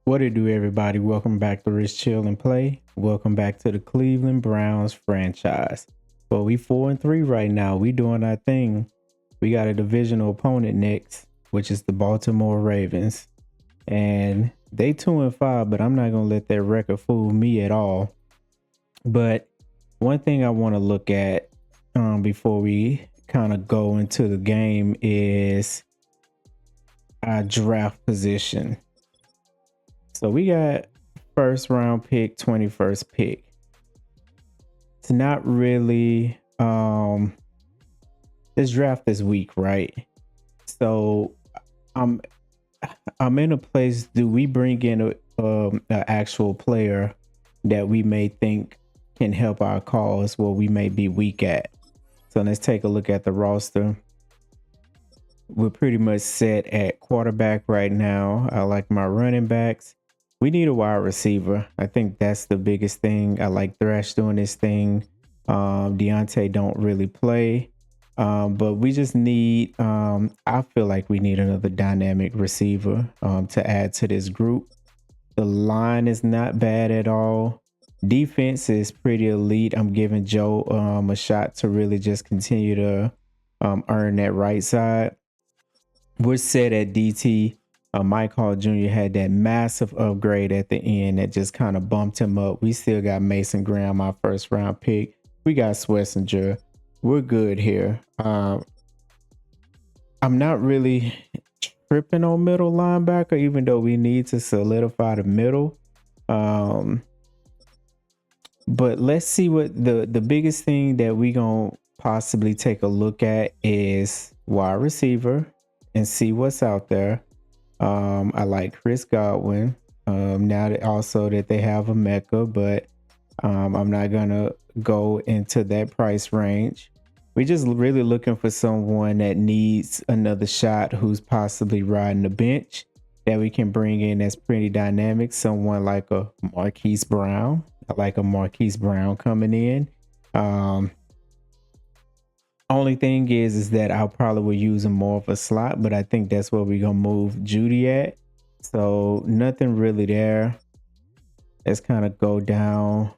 What it do, everybody? Welcome back to Rich Chill and Play. Welcome back to the Cleveland Browns franchise. Well, we 4-3 right now. We doing our thing. We got a divisional opponent next, which is the Baltimore Ravens, and they 2-5. But I'm not gonna let that record fool me at all. But one thing I want to look at before we kind of go into the game is our draft position. So we got first round pick, 21st pick. It's not really this draft is weak, right? So I'm I'm in a place. Do we bring in a actual player that we may think can help our cause where we may be weak at? So let's take a look at the roster. We're pretty much set at quarterback right now. I like my running backs. We need a wide receiver. I think that's the biggest thing. I like Thrash doing this thing. Deontay don't really play. But we just need I feel like we need another dynamic receiver to add to this group. The line is not bad at all. Defense is pretty elite. I'm giving Joe a shot to really just continue to earn that right side. We're set at DT. Mike Hall Jr. had that massive upgrade at the end that just kind of bumped him up. We still got Mason Graham, our first round pick. We got Swessinger. We're good here. I'm not really tripping on middle linebacker, even though we need to solidify the middle. But let's see what the biggest thing that we gonna possibly take a look at is wide receiver and see what's out there. I like Chris Godwin. Now that also that they have a Mecca, but I'm not gonna go into that price range. We just really looking for someone that needs another shot who's possibly riding the bench that we can bring in that's pretty dynamic. Someone like a Marquise Brown. I like a Marquise Brown coming in. Only thing is that I probably will use him more of a slot, but I think that's where we're gonna move Judy at. So nothing really there. Let's kind of go down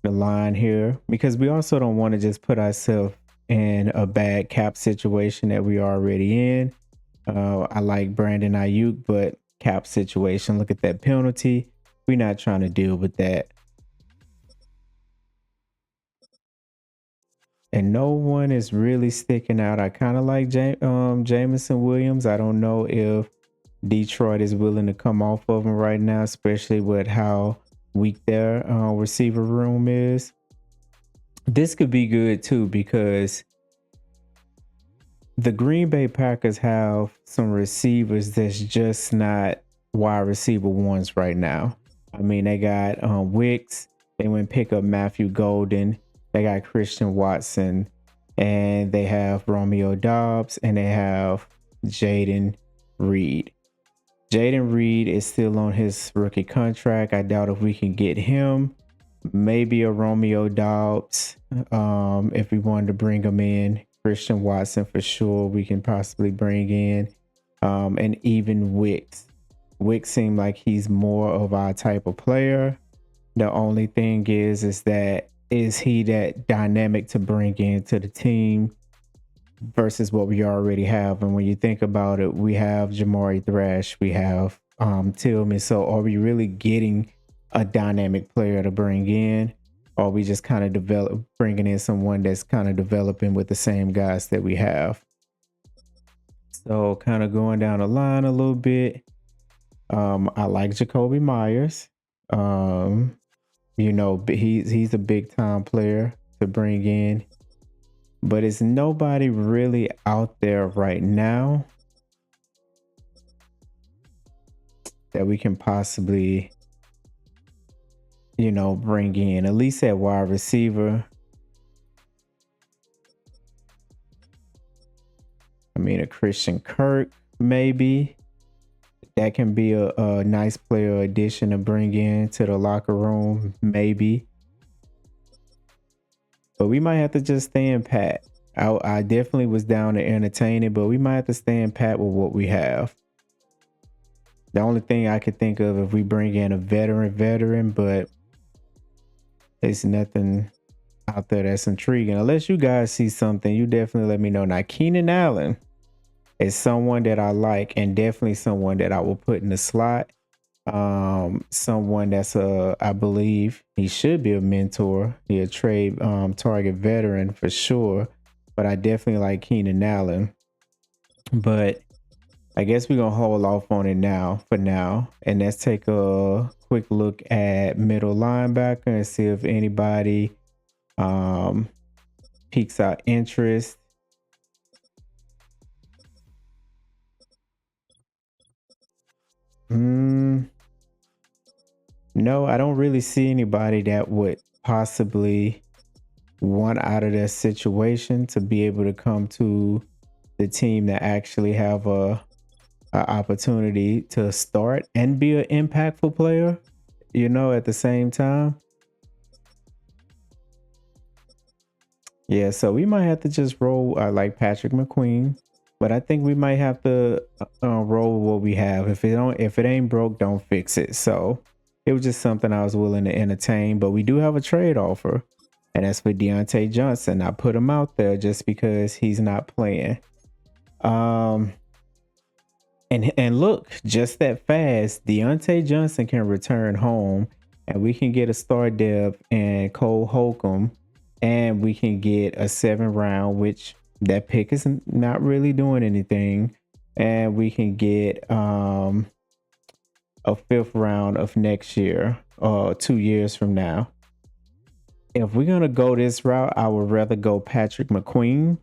the line here because we also don't want to just put ourselves in a bad cap situation that we already in. I like Brandon Ayuk, but cap situation. Look at that penalty. We're not trying to deal with that. And no one is really sticking out. I kind of like Jameson Williams. I don't know if Detroit is willing to come off of him right now, especially with how weak their receiver room is. This could be good too because the Green Bay Packers have some receivers that's just not wide receiver ones right now. I mean, they got Wicks. They went pick up Matthew Golden. They got Christian Watson, and they have Romeo Dobbs, and they have Jaden Reed. Jaden Reed is still on his rookie contract. I doubt if we can get him. Maybe a Romeo Dobbs if we wanted to bring him in. Christian Watson for sure we can possibly bring in. And even Wicks. Wicks seemed like he's more of our type of player. The only thing is that is he that dynamic to bring into the team versus what we already have? And when you think about it, we have Jamari Thrash, we have Tillman. So are we really getting a dynamic player to bring in? Or are we just kind of bringing in someone that's kind of developing with the same guys that we have? So kind of going down the line a little bit. I like Jacoby Myers. He's a big time player to bring in, but it's nobody really out there right now that we can possibly, bring in, at least at wide receiver. I mean, a Christian Kirk, maybe. That can be a nice player addition to bring in to the locker room, maybe. But we might have to just stand pat. I definitely was down to entertain it, but we might have to stand pat with what we have. The only thing I could think of if we bring in a veteran, but there's nothing out there that's intriguing. Unless you guys see something, you definitely let me know. Now, Keenan Allen is someone that I like and definitely someone that I will put in the slot. Someone that's I believe he should be a mentor. He a trade target veteran for sure. But I definitely like Keenan Allen. But I guess we're gonna hold off on it now for now. And let's take a quick look at middle linebacker and see if anybody um piques our interest. No, I don't really see anybody that would possibly want out of their situation to be able to come to the team that actually have a opportunity to start and be an impactful player, at the same time. Yeah, so we might have to just roll like Patrick McQueen, but I think we might have to roll with what we have. If it ain't broke, don't fix it. So it was just something I was willing to entertain. But we do have a trade offer, and that's for Deontay Johnson. I put him out there just because he's not playing. And look, just that fast, Deontay Johnson can return home, and we can get a star depth and Cole Holcomb, and we can get a 7th round, which that pick is not really doing anything, and we can get a 5th round of next year, 2 years from now. If we're gonna go this route, I would rather go Patrick McQueen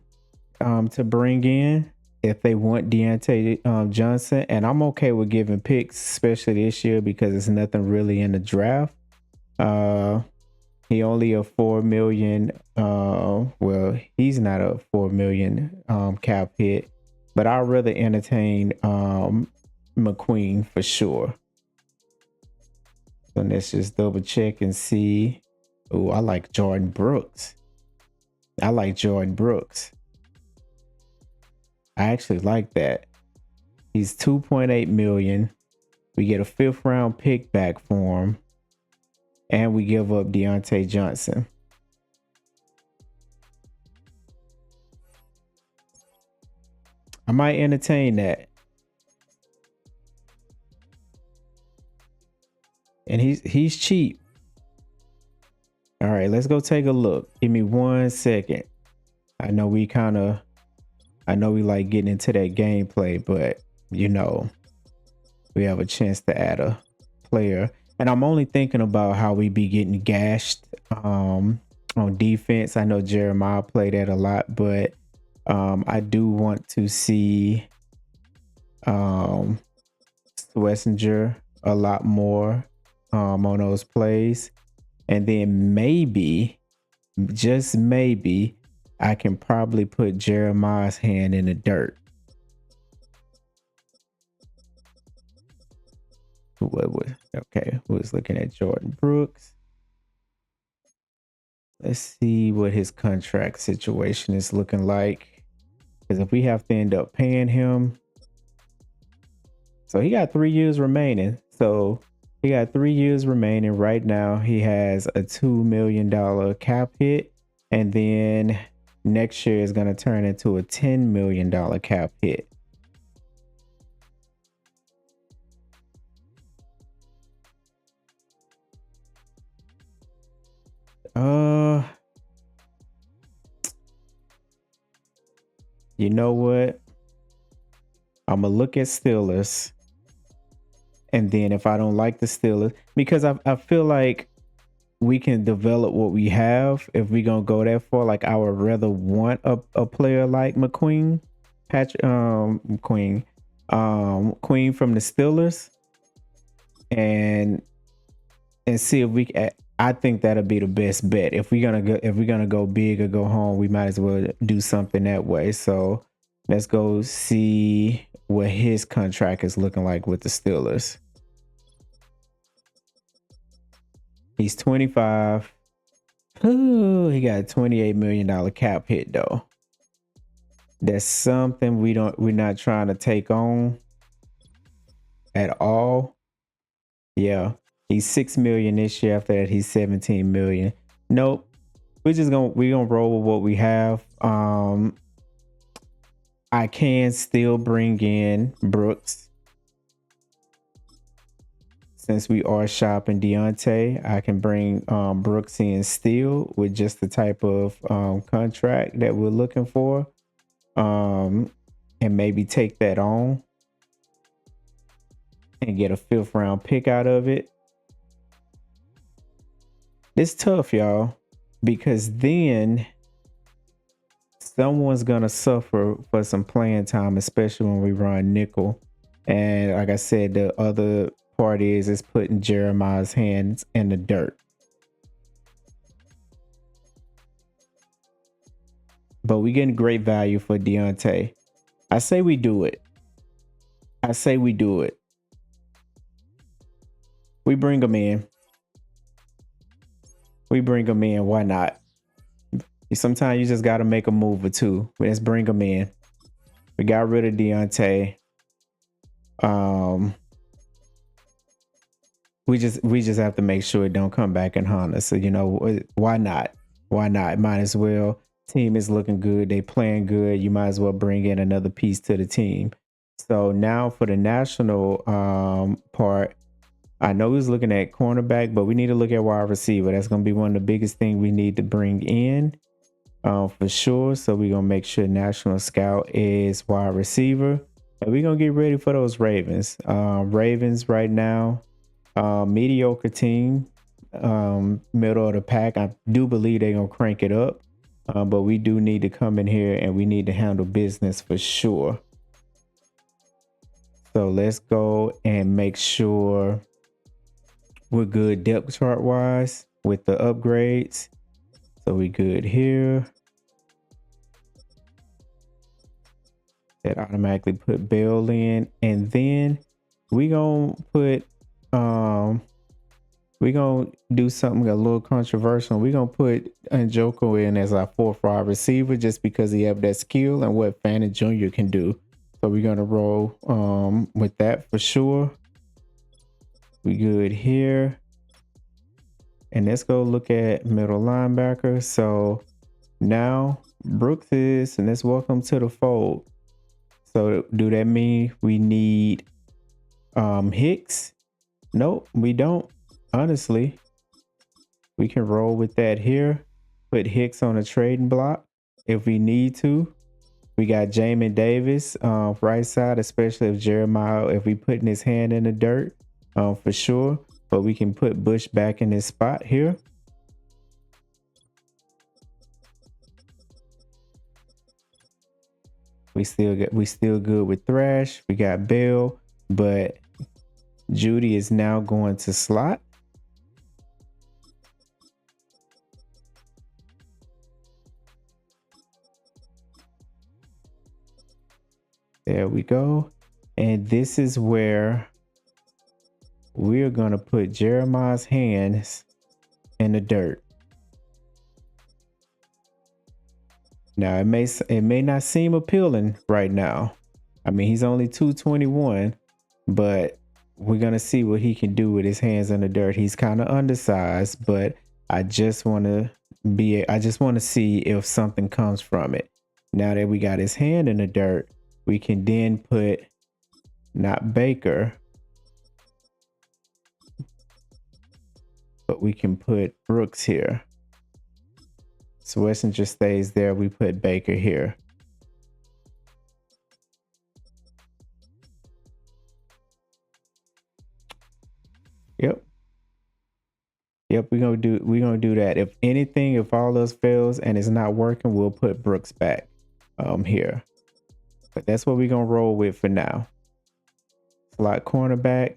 to bring in if they want Deontay Johnson, and I'm okay with giving picks, especially this year because there's nothing really in the draft. He only a 4 million. Well, he's not a 4 million cap hit, but I'd rather entertain McQueen for sure. So let's just double check and see. Oh, I like Jordan Brooks. I like Jordan Brooks. I actually like that. He's 2.8 million. We get a 5th-round pick back for him, and we give up Deontay Johnson. I might entertain that. And he's cheap. All right, let's go take a look. Give me 1 second. I know we like getting into that gameplay, but we have a chance to add a player. And I'm only thinking about how we be getting gashed on defense. I know Jeremiah played that a lot, but I do want to see Schlesinger a lot more on those plays. And then maybe, just maybe, I can probably put Jeremiah's hand in the dirt. Okay, who was looking at Jordan Brooks? Let's see what his contract situation is looking like. Because if we have to end up paying him, so he got 3 years remaining. So he got 3 years remaining. Right now, he has a $2 million cap hit. And then next year is going to turn into a $10 million cap hit. You know what? I'm gonna look at Steelers, and then if I don't like the Steelers, because I feel like we can develop what we have if we gonna go that far. Like I would rather want a player like McQueen, Queen from the Steelers, and see if we can. I think that'll be the best bet. If we're gonna go big or go home, we might as well do something that way. So let's go see what his contract is looking like with the Steelers. He's 25. Ooh, he got a $28 million cap hit though. That's something we're not trying to take on at all. Yeah, he's 6 million this year. After that, he's 17 million. Nope. We gonna roll with what we have. I can still bring in Brooks since we are shopping Deontay. I can bring Brooks in still with just the type of contract that we're looking for, and maybe take that on and get a 5th round pick out of it. It's tough, y'all, because then someone's gonna suffer for some playing time, especially when we run nickel. And like I said, the other part is putting Jeremiah's hands in the dirt. But we getting great value for Deontay. I say we do it. I say we do it. We bring him in. We bring him in. Why not? Sometimes you just got to make a move or two. Let's bring him in. We got rid of Deontay. We just have to make sure it don't come back and haunt us. So why not? Why not? Might as well. Team is looking good. They playing good. You might as well bring in another piece to the team. So now for the national part, I know he's looking at cornerback, but we need to look at wide receiver. That's going to be one of the biggest things we need to bring in for sure. So we're going to make sure national scout is wide receiver. And we're going to get ready for those Ravens. Ravens right now, mediocre team, middle of the pack. I do believe they're going to crank it up. But we do need to come in here and we need to handle business for sure. So let's go and make sure we're good depth chart wise with the upgrades. So we good here. That automatically put Bell in. And then we gonna put we're gonna do something a little controversial. We're gonna put Njoku in as our 4th wide receiver just because he have that skill and what Fannin Jr. can do. So we're gonna roll with that for sure. We good here. And let's go look at middle linebacker. So now Brooks is, and let's welcome to the fold. So do that mean we need Hicks? Nope, we don't. Honestly, we can roll with that here. Put Hicks on a trading block if we need to. We got Jamin Davis right side, especially if Jeremiah, if we putting his hand in the dirt for sure. But we can put Bush back in his spot here. We still good with Thrash. We got Bell, but Judy is now going to slot. There we go. And this is where we're going to put Jeremiah's hands in the dirt. Now, it may not seem appealing right now. I mean, he's only 221, but we're going to see what he can do with his hands in the dirt. He's kind of undersized, but I just want to see if something comes from it. Now that we got his hand in the dirt, we can then put not Baker, but we can put Brooks here. So Wessinger stays there. We put Baker here. Yep. We're gonna do that. If anything, if all else fails and it's not working, we'll put Brooks back here. But that's what we're gonna roll with for now. Slot cornerback.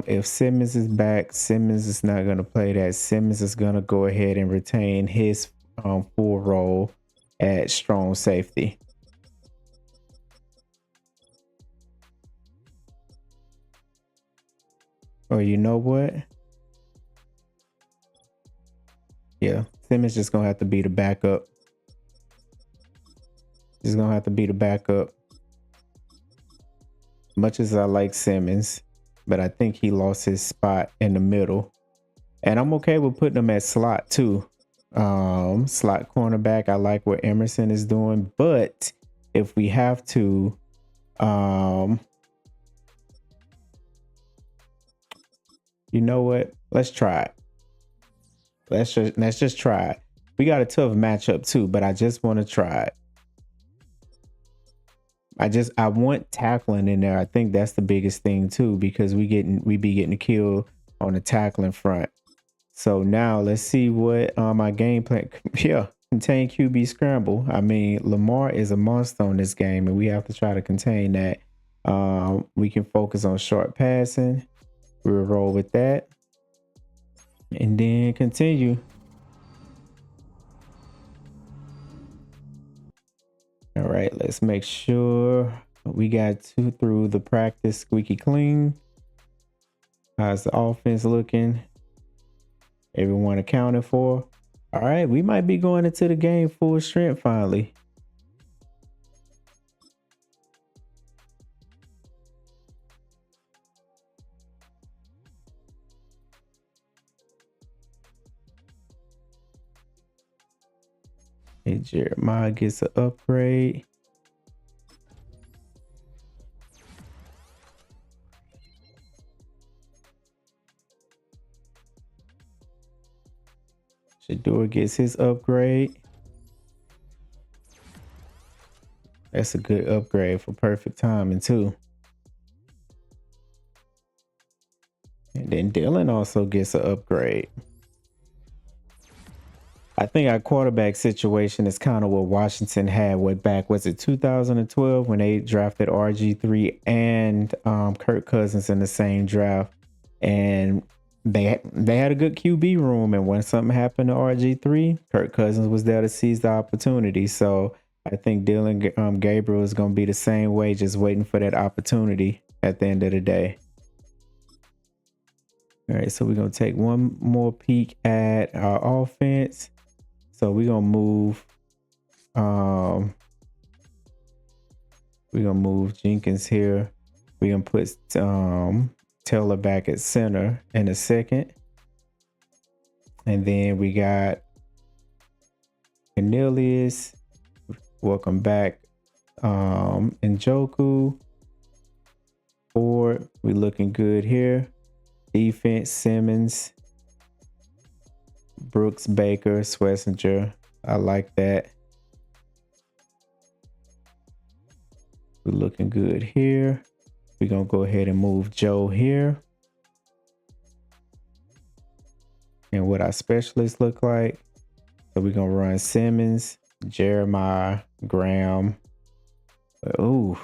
If Simmons is back, Simmons is not gonna play that. Simmons is gonna go ahead and retain his full role at strong safety. Or you know what? Yeah, Simmons just gonna have to be the backup. Just gonna have to be the backup. much as I like Simmons, but I think he lost his spot in the middle. And I'm okay with putting him at slot too. Slot cornerback. I like what Emerson is doing, but if we have to, you know what? Let's try it. Let's just try it. We got a tough matchup too, but I just want to try it. I want tackling in there. I think that's the biggest thing too, because we be getting killed on the tackling front. So now let's see what my game plan. Yeah, contain QB scramble. I mean, Lamar is a monster on this game, and we have to try to contain that. We can focus on short passing. We'll roll with that, and then continue. All right, let's make sure we got two through the practice squeaky clean. How's the offense looking? Everyone accounted for. All right, we might be going into the game full strength finally. Hey, Jeremiah gets an upgrade. Shador gets his upgrade. That's a good upgrade for perfect timing too. And then Dylan also gets an upgrade. I think our quarterback situation is kind of what Washington had was it 2012 when they drafted RG3 and Kirk Cousins in the same draft, and they had a good QB room, and when something happened to RG3, Kirk Cousins was there to seize the opportunity. So I think Dylan Gabriel is going to be the same way, just waiting for that opportunity at the end of the day. All right, so we're going to take one more peek at our offense. So we're gonna move Jenkins here. We're gonna put Taylor back at center in a second. And then we got Cornelius. Welcome back. Njoku. Ford. We looking good here. Defense, Simmons. Brooks, Baker, Schlesinger. I like that. We're looking good here. We're going to go ahead and move Joe here. And what our specialists look like. So we're going to run Simmons, Jeremiah, Graham. Ooh.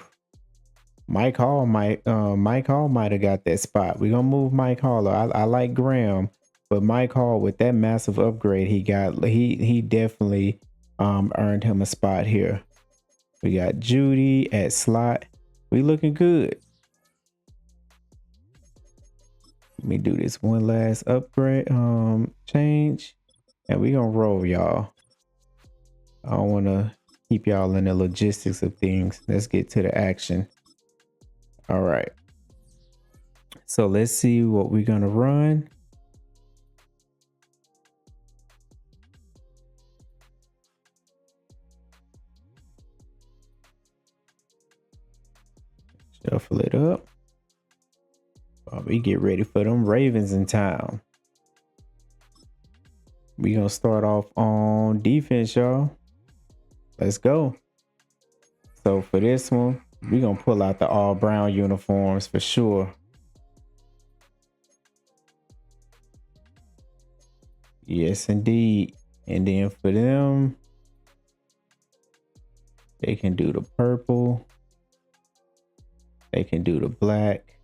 Mike Hall might have got that spot. We're going to move Mike Hall. I like Graham. But Mike Hall, with that massive upgrade he got, he definitely earned him a spot here. We got Judy at slot. We looking good. Let me do this one last upgrade, change, and we gonna roll, y'all. I don't want to keep y'all in the logistics of things. Let's get to the action. All right. So let's see what we're gonna run. Shuffle it up. While we get ready for them Ravens in town. We gonna start off on defense, y'all. Let's go. So for this one, we gonna pull out the all brown uniforms for sure. Yes, indeed. And then for them, they can do the purple. They can do the black.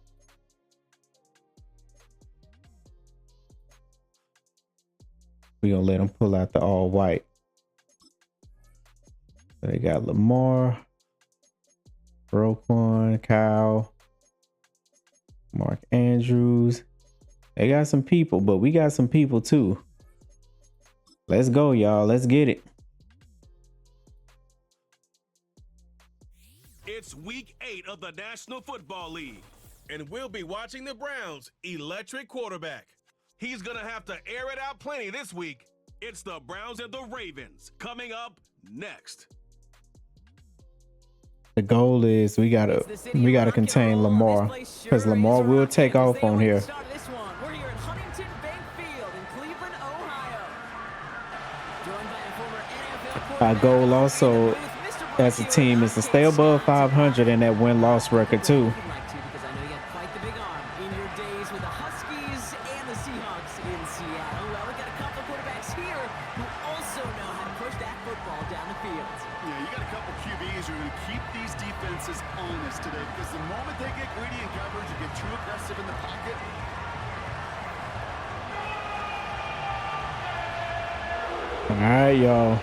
We're gonna let them pull out the all white. So they got Lamar, Roquan, Kyle, Mark Andrews. They got some people, but we got some people too. Let's go, y'all. Let's get it. It's Week 8 of the National Football League. And we'll be watching the Browns' electric quarterback. He's going to have to air it out plenty this week. It's the Browns and the Ravens coming up next. The goal is we gotta contain Lamar, because Lamar will take off on here. We're here at Huntington Bank Field in Cleveland, Ohio. Joined by a former NFL Our goal also as a team is to stay above 500 in that win-loss record too. Because I know you have quite the big arm in your days with the Huskies and the Seahawks in Seattle. Well, we got a couple of quarterbacks here who also know how to push that football down the field. Yeah, you got a couple QBs who are going to keep these defenses honest today, because the moment they get greedy in coverage and get too aggressive in the pocket, All right, y'all.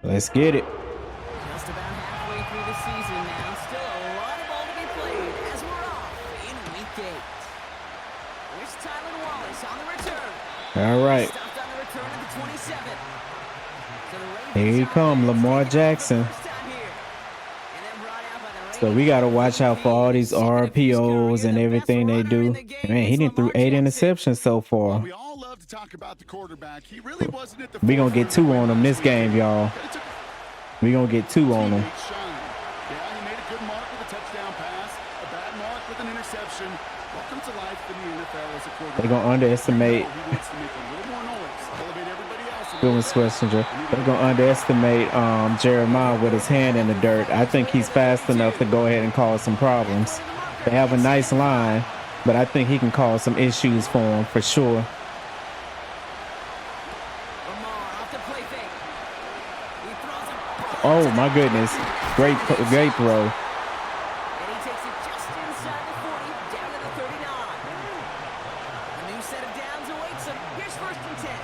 Let's get it. Just about halfway through the season now. Still a lot of ball to be played as we're off in Week 8. Here's Tylan Wallace on the return. All right. Stopped on the return at the 27. So the Ravens Here he come, Lamar Jackson. first time here. And then brought out by the So we got to watch out for all these RPOs and everything they do. Man, he didn't threw 8 interceptions so far. we all love to talk about the quarterback. He really wasn't at the We gonna get 2 on him this game, y'all. But it took We gonna get 2 on him. teammates shine. Yeah, he made a good mark with a touchdown pass, a bad mark with an interception. Welcome to life in the NFL as a quarterback. They gonna underestimate. He wants to make a little more noise, elevate everybody else. a Good one, little bit. Schlesinger. They're gonna underestimate Jeremiah with his hand in the dirt. I think he's fast enough to go ahead and cause some problems. They have a nice line, but I think he can cause some issues for him for sure. Lamar off the play fake. He throws it. Oh my goodness, great throw. And he takes it just inside the 40, down to the 39. A new set of downs awaits him. Here's 1st and 10.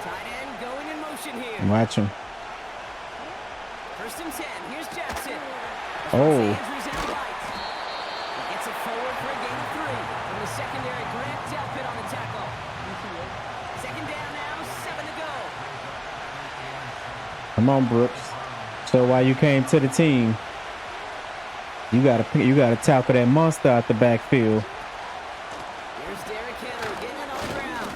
Tight end going in motion here. Watch him. 1st and 10. Here's Jackson. Oh. Andrews in the right. He gets it forward for a gain of 3. From the secondary, Grant Delpit on the tackle. 2nd down now, 7 to go. Come on, Brooks. So while you came to the team, you gotta tackle that monster out the backfield. Here's Derrick Henry getting it on the ground.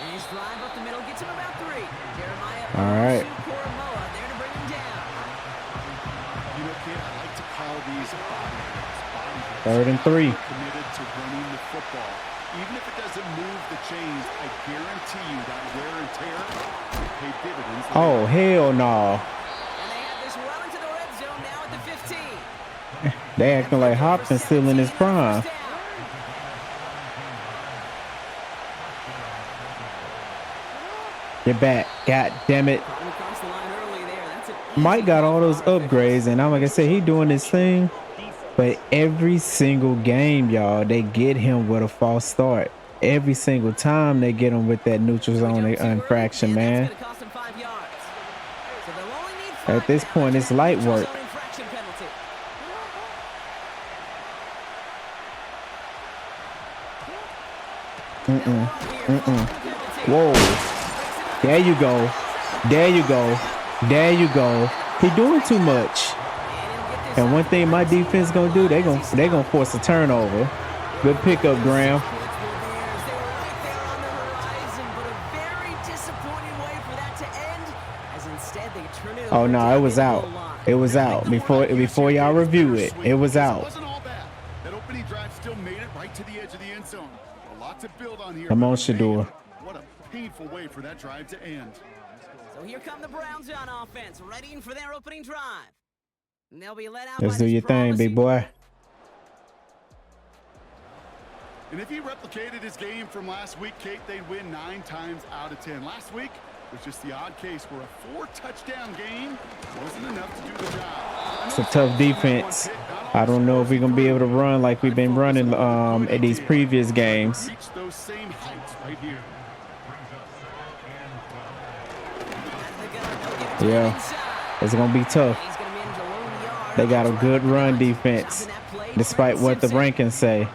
And his drive up the middle gets him about 3. Jeremiah All right. Koromoa there to bring him down. You know, kid, I like to call these body hits. 3rd and 3. Committed to running the football. Even if it doesn't move the chains, I guarantee you that wear and tear will pay dividends. Oh hell no! And they have this well into the red zone now at the 15. They acting like Hopkins still in his prime. First down. Get back, god damn it! Caught him across the line early there. That's an Mike easy got all those for offense. upgrades, and I'm like I said, he doing this thing. But every single game, y'all, they get him with a false start. Every single time they get him with that neutral zone infraction, man. That's gonna cost him 5 yards. So they'll only need 5 At this now. point, it's light Neutral work. zone infraction penalty. Whoa! There you go. There you go. There you go. He doing too much. And one thing my defense gonna do, they gonna force a turnover. Good pickup, Graham. Oh no, it was out. It was out before y'all review it. It was out. Wasn't all bad. That opening drive still made it right to the edge of the end zone. A lot to build on here. Come on, but Shador. man, what a painful way for that drive to end. So here come the Browns on offense, readying for their opening drive. And they'll be let out Let's by do this your thing, big promising- boy. And if he replicated his game from last week, Kate, they'd win 9 times out of 10. Last week was just the odd case where a 4-touchdown game wasn't enough to do the job. It's a tough defense. I don't know if we're gonna be able to run like we've been running at these previous games. Reach those same heights right here. Yeah, it's gonna be tough. They got a good run defense, despite what the rankings say.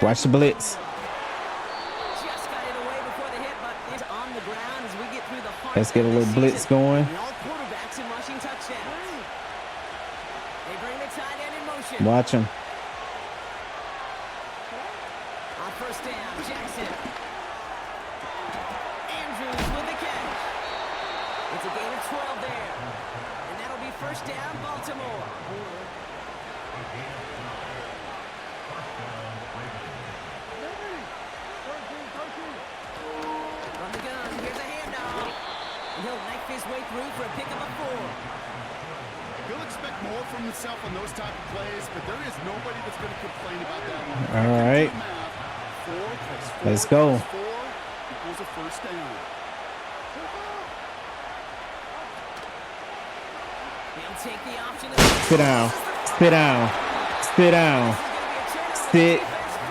Watch the blitz. Just got it away before the hit, but is on the ground as we get through the heart Let's get a of the little blitz season. going. And all quarterbacks in rushing touchdowns. They bring the tight end in motion. Watch him. On first down, Jackson. Andrews with the catch. It's a gain of 12 there. And that'll be first down, Baltimore. From the gun, here's a handoff. And he'll knife his way through for a pickup of 4. He'll expect more from himself on those type of plays, but there is nobody that's going to complain about that one. All right. 4 plus 4 Let's go. plus 4 equals a first down. He'll take the option. Sit down. Sit down. Sit down. Sit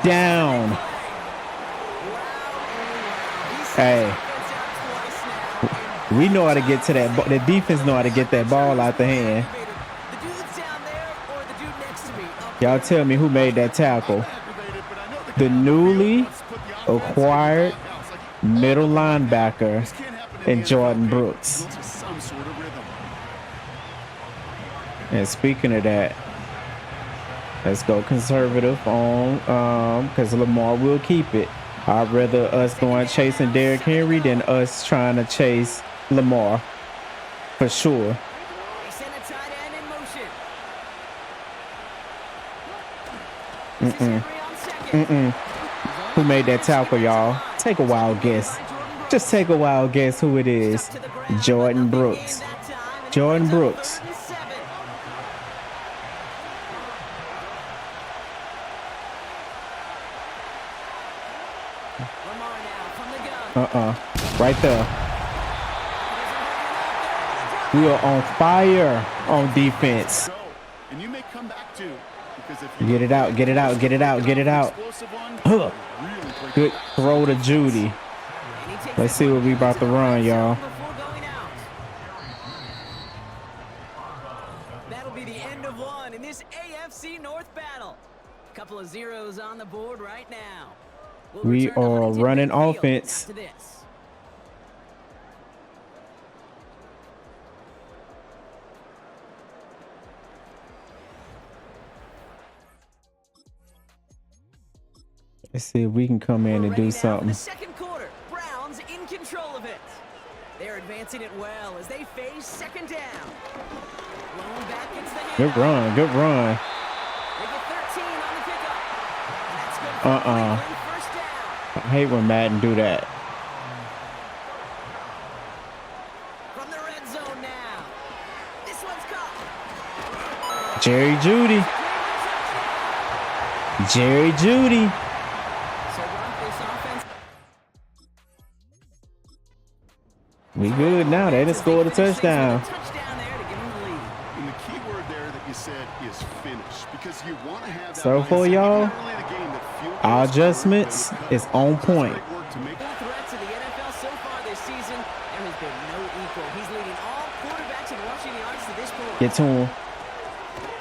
down. Hey, we know how to get to that. The defense know how to get that ball out the hand. The dude's down there or the dude next to me. Y'all tell me who made that tackle. The newly acquired middle linebacker and Jordan Brooks. Some sort of rhythm. And speaking of that, let's go conservative on because Lamar will keep it. I'd rather us going chasing Derrick Henry than us trying to chase Lamar, for sure. They send a tight end in motion. Henry on second. Who made that tackle, y'all? Take a wild guess. Just take a wild guess who it is. To the ground, Jordan but nothing Brooks. gained that time, and it Jordan brings up Brooks. 3rd and 7. Lamar now from the gun. Right there. We are on fire on defense. Go. And you may come back too, because if you Get it out, get it out, get it out, get it out. explosive one, Huh. really break Good throw to Judy. And he takes Let's it see what we about to run, y'all. before going out. That'll be the end of one in this AFC North battle. Couple of zeros on the board right now. We'll We return to are Huntington running Field offense. after this. Let's see if we can come in We're and ready do now for something. the second quarter. Browns in control of it. They're advancing it well as they face second down. Blown back into the handoff. Good run, good run. They get 13 on the pickup. And that's good for Cleveland. First down. I hate when Madden do that. From the red zone now. This one's caught. Jerry Judy. Jerry Judy. So run this offense. We good now. They done scored a touchdown. Touchdown there to give them the lead. And the key word there that you said is finish, because you want to have that So for mindset y'all, early in the game that field our goals adjustments are is on point. great work to make Full threat to the NFL so far this season. There has been no equal. He's leading all quarterbacks in rushing yards to this point. Get to him.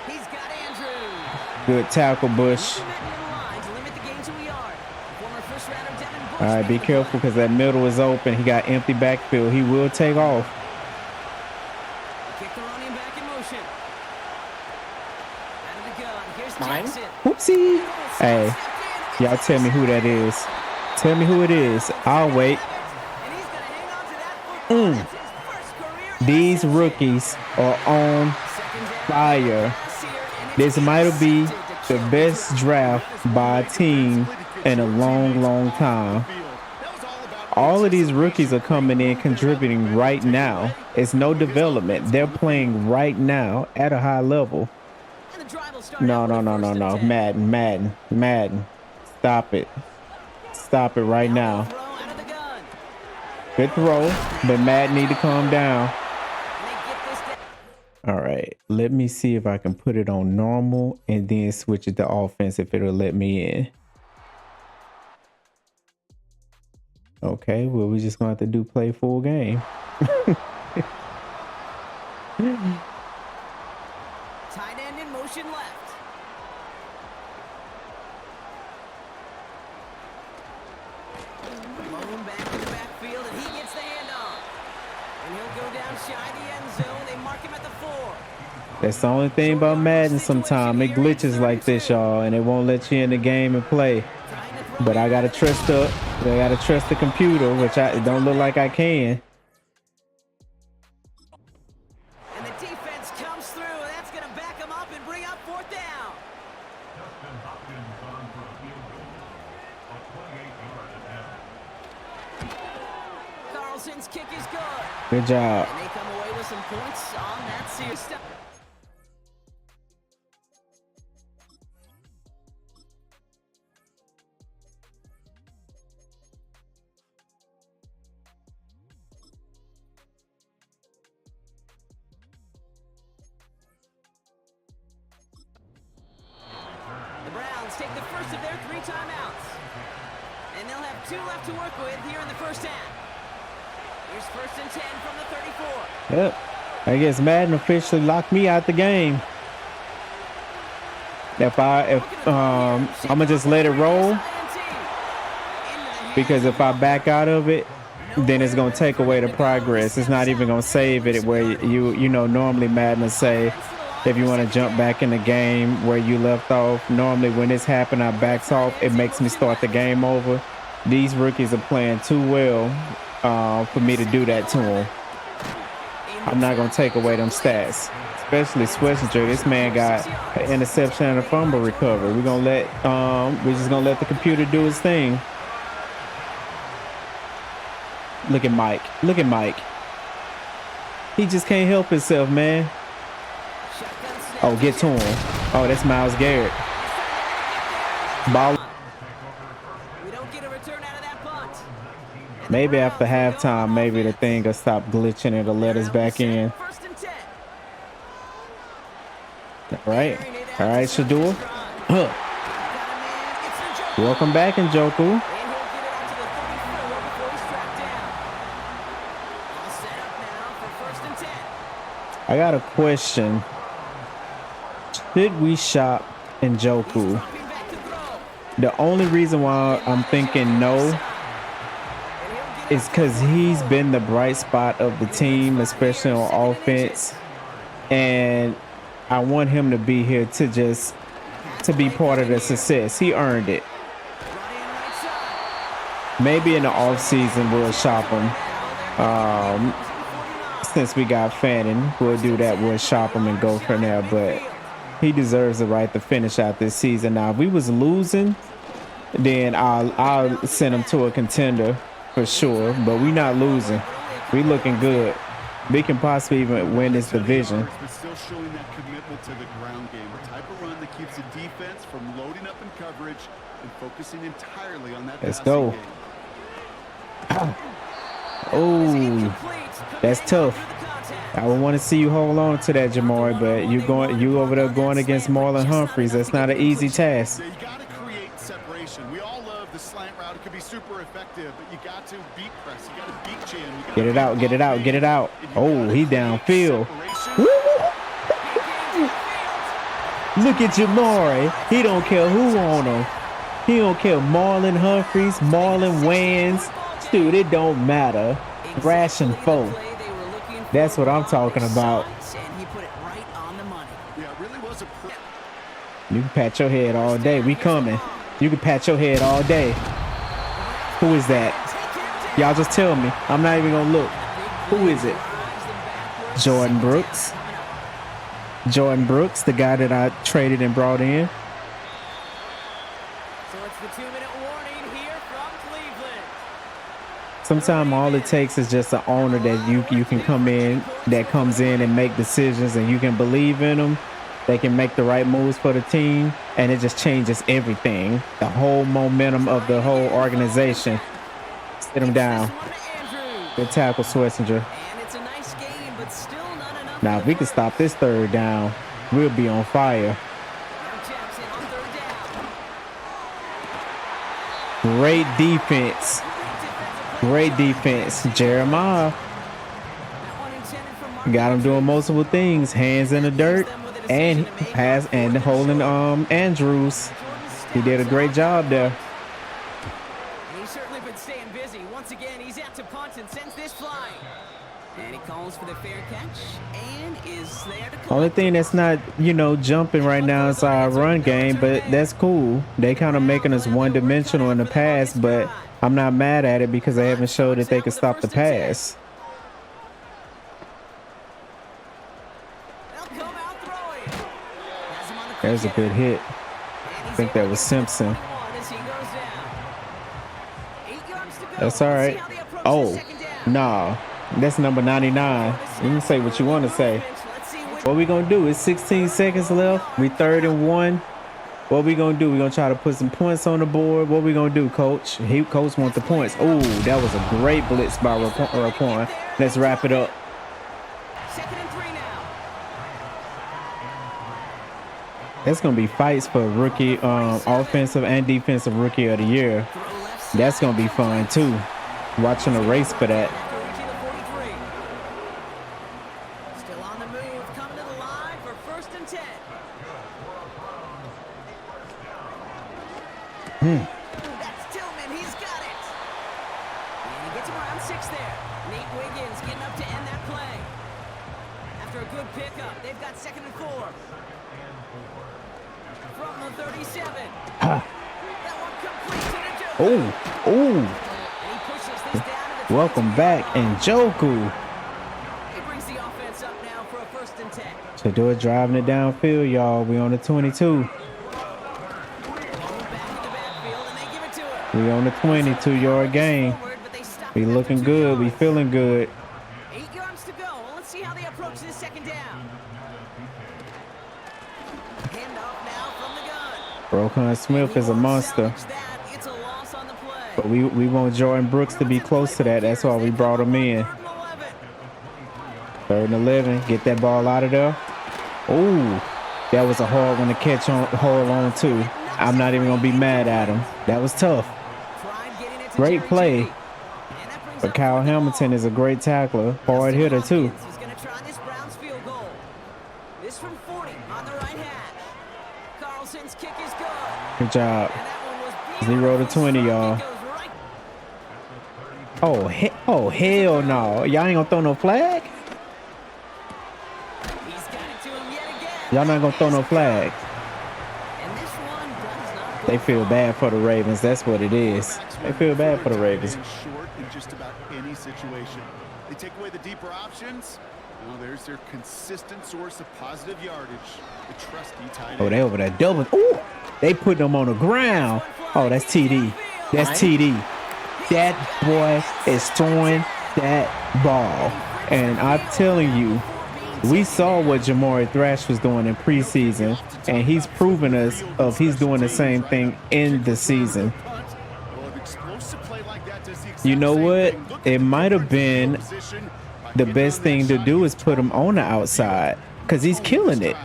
He's got Andrews. Good tackle, Bush. Movement near the line to limit the gain to a yard. Former first rounder Devin Bush. All right, be making the careful play. because that middle is open. He got empty backfield. He will take off. Kick the running back in motion. Out of the gun. Here's Jackson. Whoopsie. Hey, Stepped in. y'all tell me who that is. Tell me who it is. I'll wait. And he's gonna hang on to that football. That's his first career These rookies are on fire. This might be the best draft by a team in a long, long time. All of these rookies are coming in contributing right now. It's no development. They're playing right now at a high level. No. Madden. Stop it. Stop it right now. Good throw, but Madden need to calm down. All right, let me see if I can put it on normal and then switch it to offense if it'll let me in. Okay, well, we just gonna have to do play full game. Tight end in motion left. Shy the end zone. They mark him at the 4. That's the only thing about Madden sometimes. It glitches like this, y'all, and it won't let you in the game and play. Trying to throw But I it. gotta trust the computer, which it don't look like I can. And the defense comes through. That's going to back him up and bring up 4th down. Carlson's kick is good. Good job. And they come away with some points on that series. The Browns take the first of their 3 timeouts. And they'll have 2 left to work with here in the first half. Here's 1st and 10 from the 34. Yep. I guess Madden officially locked me out the game. I'm gonna just let it roll, because if I back out of it, then it's gonna take away the progress. It's not even gonna save it where you know normally Madden will say if you want to jump back in the game where you left off. Normally when this happens, I backs off. It makes me start the game over. These rookies are playing too well for me to do that to them. I'm not gonna take away them stats, especially Schlesinger. This man got an interception and a fumble recovery. We're just gonna let the computer do its thing. Look at Mike. Look at Mike. He just can't help himself, man. Oh, get to him. Oh, that's Myles Garrett. Ball. We don't get a return out of that punt. Maybe after halftime, maybe the thing will stop glitching and it'll let us back in. 1st and 10. All right. All right, Shador. Huh. Welcome back, Njoku. And he'll get it out to the 34 before he's tracked down. All set up now for 1st and 10. I got a question. Should we shop Njoku? Dropping back to throw. The only reason why I'm thinking no is because he's been the bright spot of the team, especially on offense. And I want him to be here to be part of the success. He earned it. Running right side. Maybe in the offseason we'll shop him. Since we got Fannin, we'll do that. We'll shop him and go from there. But he deserves the right to finish out this season. Now, if we was losing, then I'll send him to a contender for sure. But we not losing. We looking good. We can possibly even win this division. But still showing that commitment to the ground game, the type of run that keeps the defense from loading up in coverage and focusing entirely on that Let's passing go. game. Oh, that's tough. I would want to see you hold on to that, Jamari, but you over there going against Marlon Humphreys. That's not an easy task. So you got to create separation. We all love the slant route. It could be super effective, but you got to beat press. You got to beat chin. You gotta Get it out, beat get it out, get it out. Oh, he downfield. separation. Look at Jamari. He don't care who on him. He don't care Marlon Humphreys, Marlon Wayans. Dude, it don't matter. Ration foe. That's what I'm talking about. And he put it right on the money. Yeah, it really was a You can pat your head all day. We coming. You can pat your head all day. Who is that? Y'all just tell me. I'm not even gonna look. Who is it? Jordan Brooks. Jordan Brooks, the guy that I traded and brought in. So it's the 2-minute warning here from Cleveland. Sometimes all it takes is just an owner that you can come in, that comes in and make decisions, and you can believe in them. They can make the right moves for the team, and it just changes everything. The whole momentum of the whole organization. Sit him down. This one to Andrews. Good tackle, Schlesinger. And it's a nice game, but still not enough. Now, if we can stop this third down, we'll be on fire. Now Jackson on 3rd down. Great defense. Great defense. Jeremiah That one intended for Mark got him doing multiple things. Hands in the dirt and pass and holding Andrews. He did a great job there. And he's certainly been staying busy. Once again, he's out to punt and sends this flying. And he calls for the fair catch and is there to Only collect thing it. that's not, jumping right now is our run game, but that's cool. They kind of making us one-dimensional in the pass, but I'm not mad at it because they haven't showed that they can stop the pass. They'll come out throwing. Has him on the There's a quick good hit. and I he's think able that to was get to Simpson. 21 as he goes down. 8 yards to go. That's all Let's see right. how they approach Oh, this second down. nah. That's number 99. You can say what you want to say. Let's see which What we gonna do? It's 16 seconds left. We 3rd and 1. What we gonna do? We gonna try to put some points on the board. What we gonna do, Coach? Coach want the points. Oh, that was a great blitz by Raquan. Let's wrap it up. 2nd and 3 now. That's gonna be fights for rookie, offensive and defensive rookie of the year. Throw left That's side. gonna be fun too. Watching a race for that. After reaching the 43. Still on the move, coming to the line for 1st and 10. That's Tillman, he's got it. And he gets him around 6 there. Nate Wiggins getting up to end that play. After a good pickup, they've got 2nd and 4. From the 37. That one completes to Njoku. Oh, And he pushes this down to the welcome 22-yard back, line. Njoku. He brings the offense up now for a 1st and 10. To do it, driving it downfield, y'all. We on the 22. Back in the backfield, and they give it to him. We on the 22-yard gain. Forward, but they stop We him after looking 2 good. We yards. feeling good. 8 yards to go. Let's see how they approach this 2nd down. Handoff now from the gun. Roquan Smith is a monster. Salvage that. It's a loss on the play. But we want Jordan Brooks to be close to that. That's why we brought him in. 3rd and 11. Get that ball out of there. Ooh, that was a hard one to catch on, hold on to. I'm not even gonna be mad at him. That was tough. Great play. But Kyle Hamilton is a great tackler, hard hitter too. He's going to try this Browns field goal. This from 40 on the right hash. Carlson's kick is good. Good job. And that one was 0 to 20, beautifully y'all. struck. It goes right. Oh hell no! Y'all ain't gonna throw no flag? He's got it to him yet again. Y'all not gonna throw no flag? And this one does not go They feel bad for the Ravens. That's what it is. They feel bad for the Ravens. Short in just about any situation. They take away the deeper options. Well, there's their consistent source of positive yardage. The trusty tight Oh, end. they over there double. Ooh, they put them on the ground. Oh, that's TD. That's TD. That boy is throwing that ball. And I'm telling you, we saw what Jamari Thrash was doing in preseason, and he's proven us of he's doing the same thing in the season. Well, an explosive play like that does the exact You know same what? thing. Look at It might have difference in been position by the getting best on that thing to shot. do is put him on the outside because he's killing it.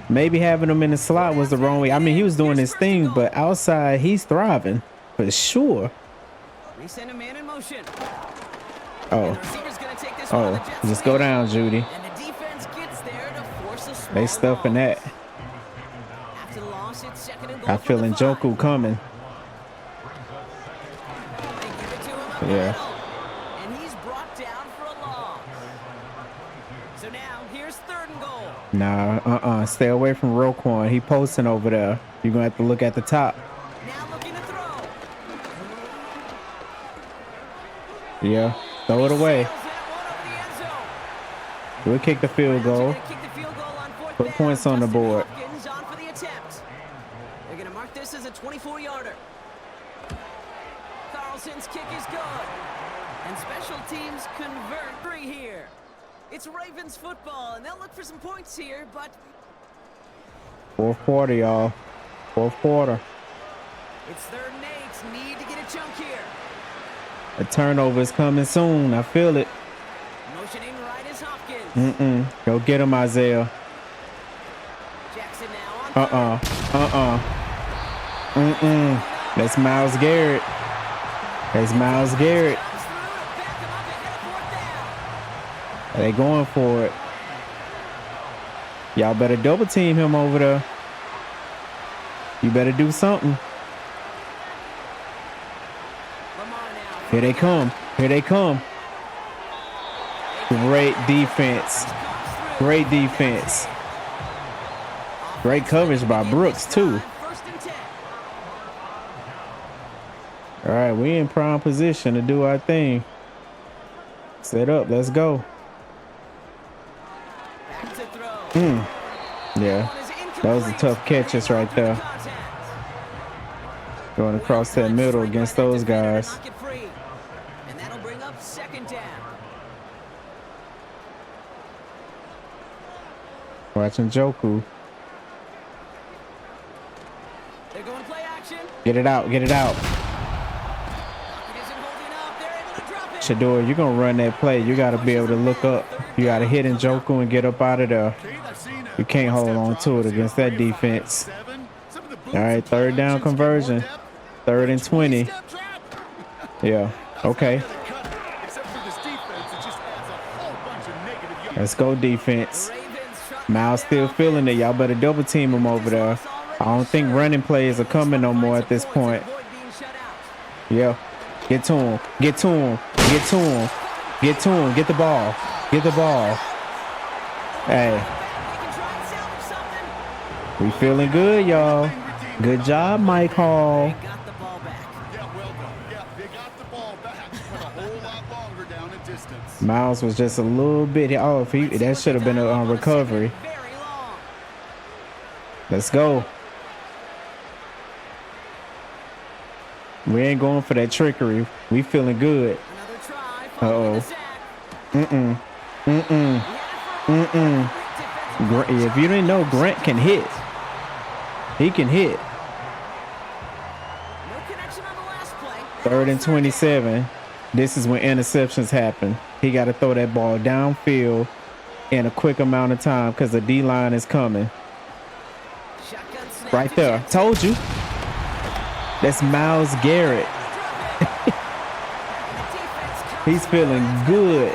Maybe having him in the slot was the wrong way. I mean, he was doing his thing, but outside he's thriving for sure. They send a man in motion. Oh, The receiver's gonna take this one on the jet just go sweep. down, Judy. And the defense gets there to force a small They stuffing loss. that. After the loss, it's 2nd and goal I from feel the 5. Njoku coming. They give it to him up the Yeah. middle. And he's brought down for a loss. So now, here's 3rd and goal. Nah, stay away from Roquan. He posting over there. You're gonna have to look at the top. Now looking to throw. Yeah, throw it away. Sails that one over the end zone. We'll kick the field Browns are goal. gonna kick the field goal on 4th Put down. points on the Justin board. Hopkins on for the attempt. They're going to mark this as a 24-yarder. Carlson's kick is good. And special teams convert 3 here. It's Ravens football, and they'll look for some points here, but 4th quarter, y'all. 4th quarter. it's 3rd and 8. Need to get a chunk here. A turnover is coming soon. I feel it. Motioning right is Hopkins. Go get him, Isaiah. Jackson now on That's Myles Garrett. That's Myles Garrett. Comes through to back him up ahead of 4th down. They going for it. Y'all better double team him over there. You better do something. Lamar now. Here they come. Here they come. Great defense. Great defense. Great coverage by Brooks, too. All right, we in prime position to do our thing. Set up, let's go. Yeah, that was a tough catches right there. Going across that middle against those guys. And that'll bring up second down. Watching Joku. They're going play action. Get it out, get it out. It isn't holding up. They're able to drop it. Shador, you're going to run that play. You got to be able to look up. You got to hit in Joku and get up out of there. You can't hold on to it against that defense. All right, third down conversion. 3rd and 20. Yeah, okay. Let's go defense. Miles still feeling it. Y'all better double team him over there. I don't think running plays are coming no more at this point. Yeah, get to him. Get to him. Get to him. Get to him. Get the ball. Get the ball. Hey. We feeling good, y'all. Good job, Mike Hall. Miles was just a little bit. Oh, if he, that should have been a recovery. Let's go. We ain't going for that trickery. We feeling good. Uh-oh. If you didn't know, Grant can hit. He can hit. 3rd and 27. This is when interceptions happen. He got to throw that ball downfield in a quick amount of time because the D-line is coming. Right there. Told you. That's Myles Garrett. He's feeling good.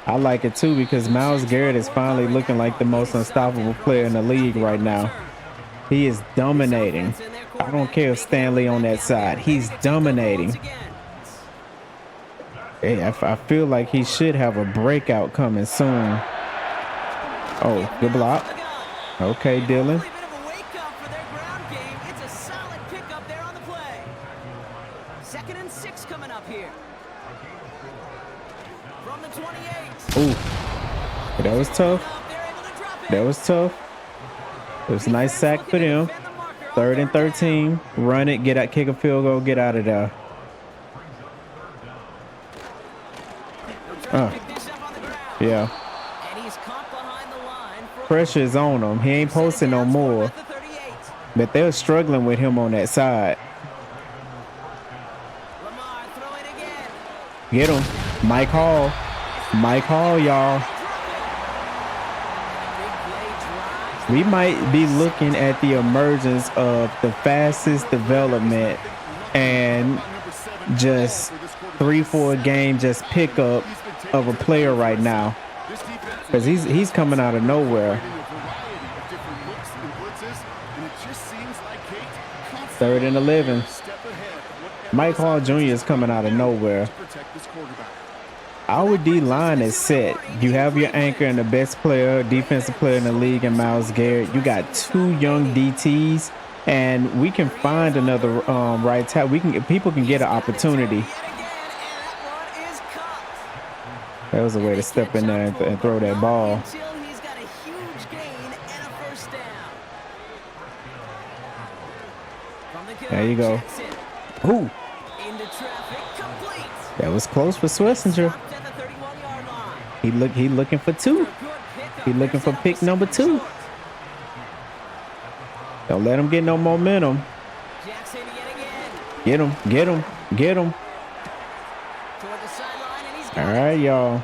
I like it too because Myles Garrett is finally looking like the most unstoppable player in the league right now. He is dominating. I don't care if Stanley on that side. He's dominating. Hey, I feel like he should have a breakout coming soon. Oh, good block. Okay, Dylan. Ooh, that was tough. That was tough. It was a nice sack for them. 3rd and 13. Run it, get out, kick a field goal, get out of there. Yeah. Pressure is on him. He ain't posting no more. But they're struggling with him on that side. Get him. Mike Hall. Mike Hall, y'all. We might be looking at the emergence of the fastest development and just 3-4 game just pickup of a player right now, because he's coming out of nowhere. 3rd and 11. Mike Hall Jr. is coming out of nowhere. Our D-line is set. You have your anchor and the best player, defensive player in the league, and Myles Garrett. You got 2 young DTs, and we can find another right tackle. People can get an opportunity. That was a way to step in there and throw that ball. There you go. Ooh. That was close for Schlesinger. He looking for 2. He looking for pick number 2. Don't let him get no momentum. Get him, get him, get him. All right, y'all.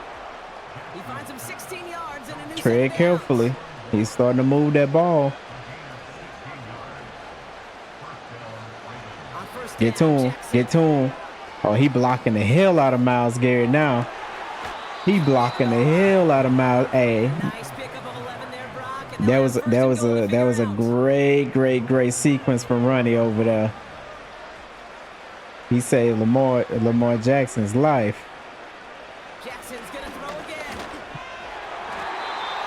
Tread carefully. He's starting to move that ball. Get to him, get to him. Oh, he blocking the hell out of Myles Garrett now. He blocking the hell out of Myles. Hey. That was a great sequence from Ronnie over there. He saved Lamar Jackson's life. Jackson's gonna throw again.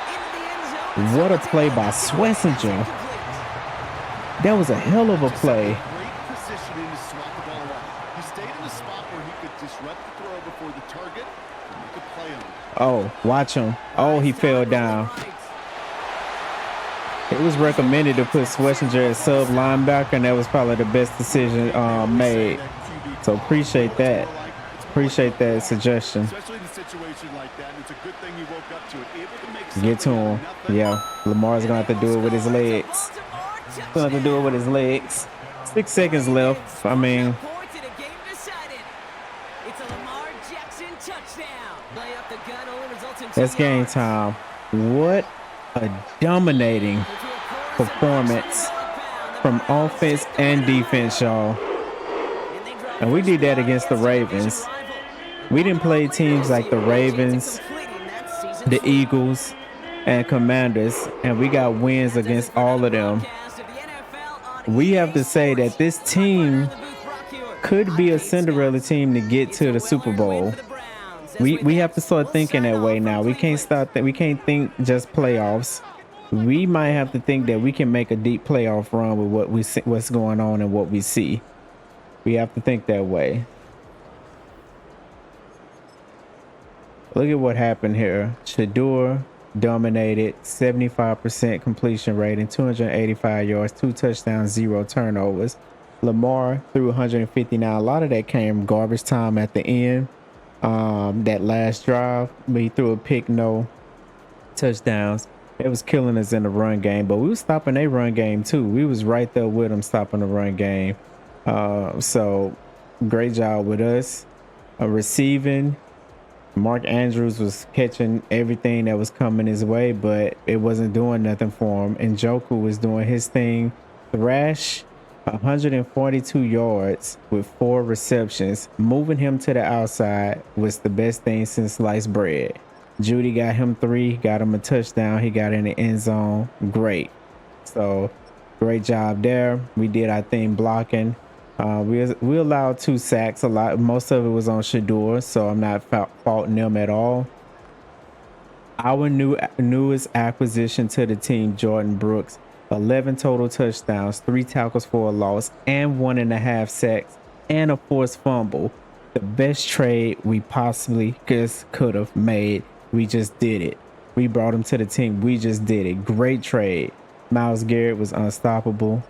Into the end zone. What a play by Schlesinger. That was a hell of a play. Great positioning to swat the ball away. He stayed in a spot where he could disrupt the throw before the target and make a play on it. Oh, watch him. Oh, he fell down. It was recommended to put Schlesinger as sub linebacker, and that was probably the best decision made. So appreciate that. Appreciate that suggestion. Especially in a situation like that, it's a good thing he woke up to it. Able to make Get to him. Yeah, Lamar's gonna have to do it with his legs. Gonna have to do it with his legs. 6 seconds left. I mean, Points and a game decided. It's a Lamar Jackson touchdown. Lay up the gun only results in 2 that's game yards. time. What a dominating performance from offense and defense, y'all. And we did that against the Ravens. We didn't play teams like the Ravens, the Eagles, and Commanders, and we got wins against all of them. We have to say that this team could be a Cinderella team to get to the Super Bowl. We have to start thinking that way now. We can't stop that. We can't think just playoffs. We might have to think that we can make a deep playoff run with what we see, what's going on and what we see. We have to think that way. Look at what happened here. Shedeur dominated, 75% completion rating, 285 yards, 2 touchdowns, 0 turnovers. Lamar threw 159. A lot of that came garbage time at the end. That last drive, he threw a pick, no touchdowns. It was killing us in the run game, but we was stopping a run game too. We was right there with them stopping the run game. So great job with us. Receiving, Mark Andrews was catching everything that was coming his way, but it wasn't doing nothing for him. And Njoku was doing his thing. Thrash, 142 yards with 4 receptions. Moving him to the outside was the best thing since sliced bread. Judy got him 3, got him a touchdown. He got in the end zone. Great. So great job there. We did our thing blocking. We allowed 2 sacks. Most of it was on Shedeur, so I'm not faulting them at all. Our newest acquisition to the team, Jordan Brooks, 11 total touchdowns, 3 tackles for a loss, and 1.5 sacks, and a forced fumble. The best trade we possibly could have made. We just did it. We brought him to the team. We just did it. Great trade. Myles Garrett was unstoppable.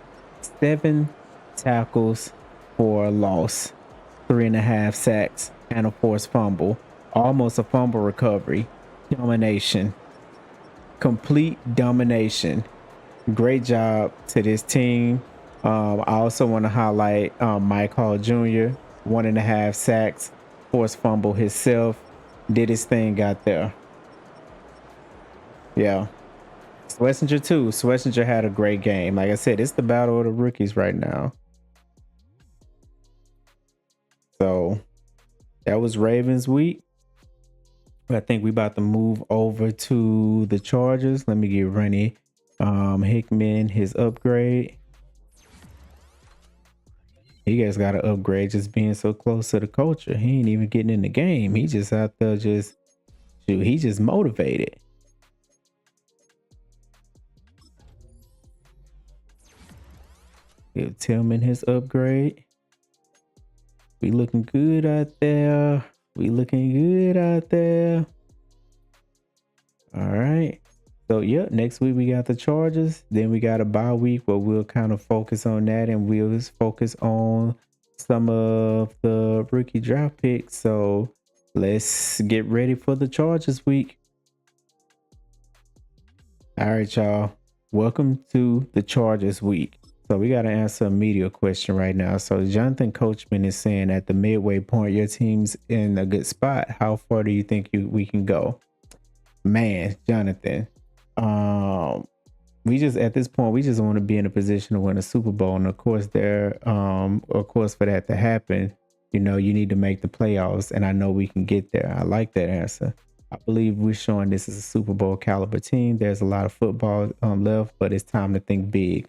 7 tackles for a loss, 3.5 sacks, and a forced fumble. Almost a fumble recovery. Domination. Complete domination. Great job to this team. I also want to highlight Mike Hall Jr. 1.5 sacks, forced fumble himself. Did his thing, got there. Yeah. Schlesinger too. Schlesinger had a great game. Like I said, it's the battle of the rookies right now. So that was Ravens week. I think we about to move over to the Chargers. Let me give Rennie Hickman his upgrade. He guys got to upgrade just being so close to the culture. He ain't even getting in the game. He just out there he just motivated. Give Tillman his upgrade. We looking good out there. All right. So, yeah, next week we got the Chargers. Then we got a bye week where we'll kind of focus on that, and we'll just focus on some of the rookie draft picks. So let's get ready for the Chargers week. All right, y'all. Welcome to the Chargers week. So we got to answer a media question right now. So Jonathan Coachman is saying at the midway point, your team's in a good spot. How far do you think we can go? Man, Jonathan, we just at this point we just want to be in a position to win a Super Bowl, and of course for that to happen, you need to make the playoffs, and I know we can get there. I like that answer. I believe we're showing this is a Super Bowl caliber team. There's a lot of football left, but it's time to think big.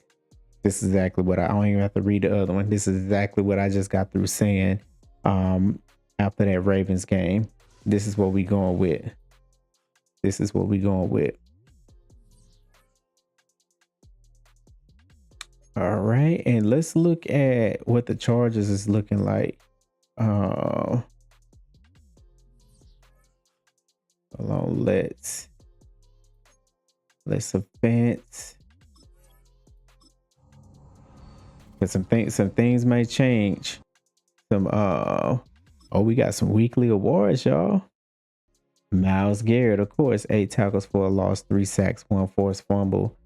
This is exactly what I don't even have to read the other one. This is exactly what I just got through saying after that Ravens game. This is what we going with. This is what we going with. All right, and let's look at what the Chargers is looking like. Hold on, let's advance. But some things may change. We got some weekly awards, y'all. Myles Garrett, of course, 8 tackles for a loss, 3 sacks, 1 forced fumble.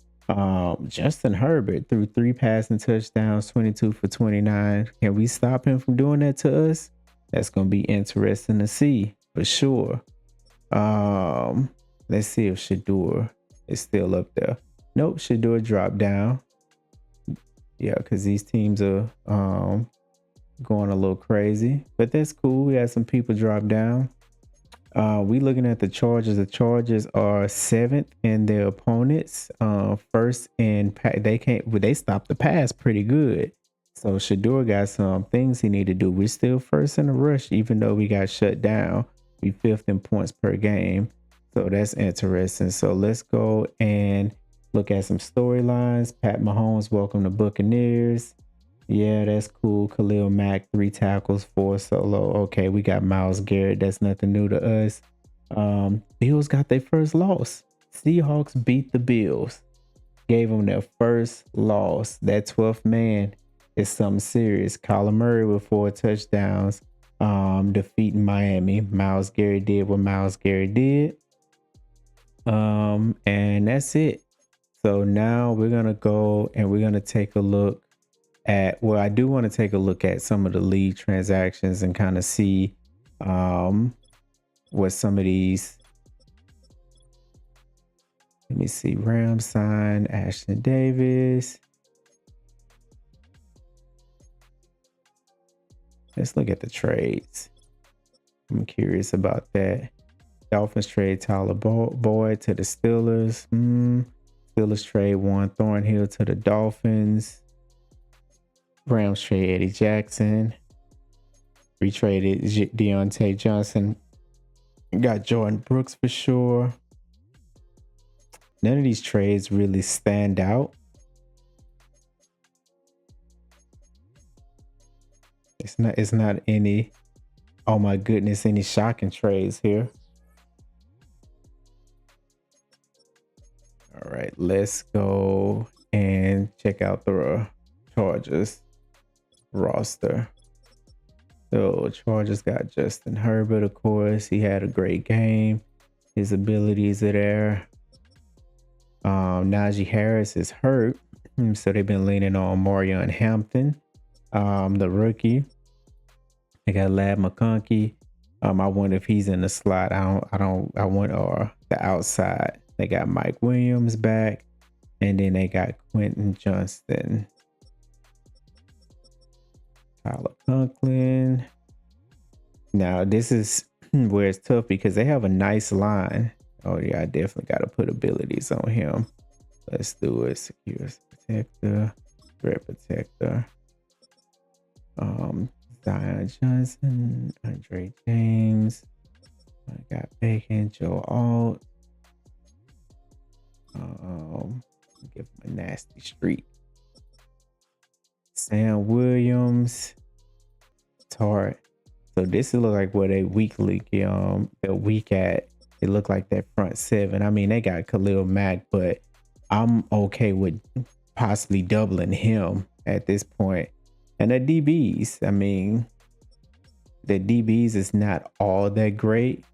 Justin Herbert threw 3 passing touchdowns, 22 for 29. Can we stop him from doing that to us? That's gonna be interesting to see for sure. Let's see if Shedeur is still up there. Nope, Shedeur dropped down. Yeah, because these teams are going a little crazy, but that's cool. We had some people drop down. We looking at the Chargers. The Chargers are 7th in their opponents. First in they stopped the pass pretty good. So Shedeur got some things he need to do. We're still first in the rush, even though we got shut down. We 5th in points per game. So that's interesting. So let's go and look at some storylines. Pat Mahomes, welcome to Buccaneers. Yeah, that's cool. Khalil Mack, 3 tackles, 4 solo. Okay, we got Myles Garrett. That's nothing new to us. Bills got their first loss. Seahawks beat the Bills. Gave them their first loss. That 12th man is something serious. Kyler Murray with 4 touchdowns, defeating Miami. Myles Garrett did what Myles Garrett did. And that's it. So now we're going to go and we're going to take a look at, well, I do want to take a look at some of the league transactions and kind of see what some of these, let me see, Rams signed Ashton Davis. Let's look at the trades. I'm curious about that. Dolphins trade Tyler Boyd to the Steelers. Steelers trade Juan Thornhill to the Dolphins. Rams trade Eddie Jackson. We traded Deontay Johnson. Got Jordan Brooks for sure. None of these trades really stand out. It's not any, oh my goodness, any shocking trades here. All right, let's go and check out the Chargers roster. So Chargers got Justin Herbert, of course. He had a great game. His abilities are there. Najee Harris is hurt, so they've been leaning on Marion Hampton, the rookie. They got Lad McConkey. I wonder if he's in the slot. I want or the outside. They got Mike Williams back, and then they got Quentin Johnston. Tyler Conklin. Now this is where it's tough because they have a nice line. Oh yeah, I definitely got to put abilities on him. Let's do it. Secure protector, threat protector. Zion Johnson, Andre James. I got Bacon, Joe Alt. Give him a nasty streak. Sam Williams, Tart. So this look like what a weekly they're weak at. It looked like that front 7. I mean, they got Khalil Mack, but I'm okay with possibly doubling him at this point. And the DBs, I mean, the DBs is not all that great,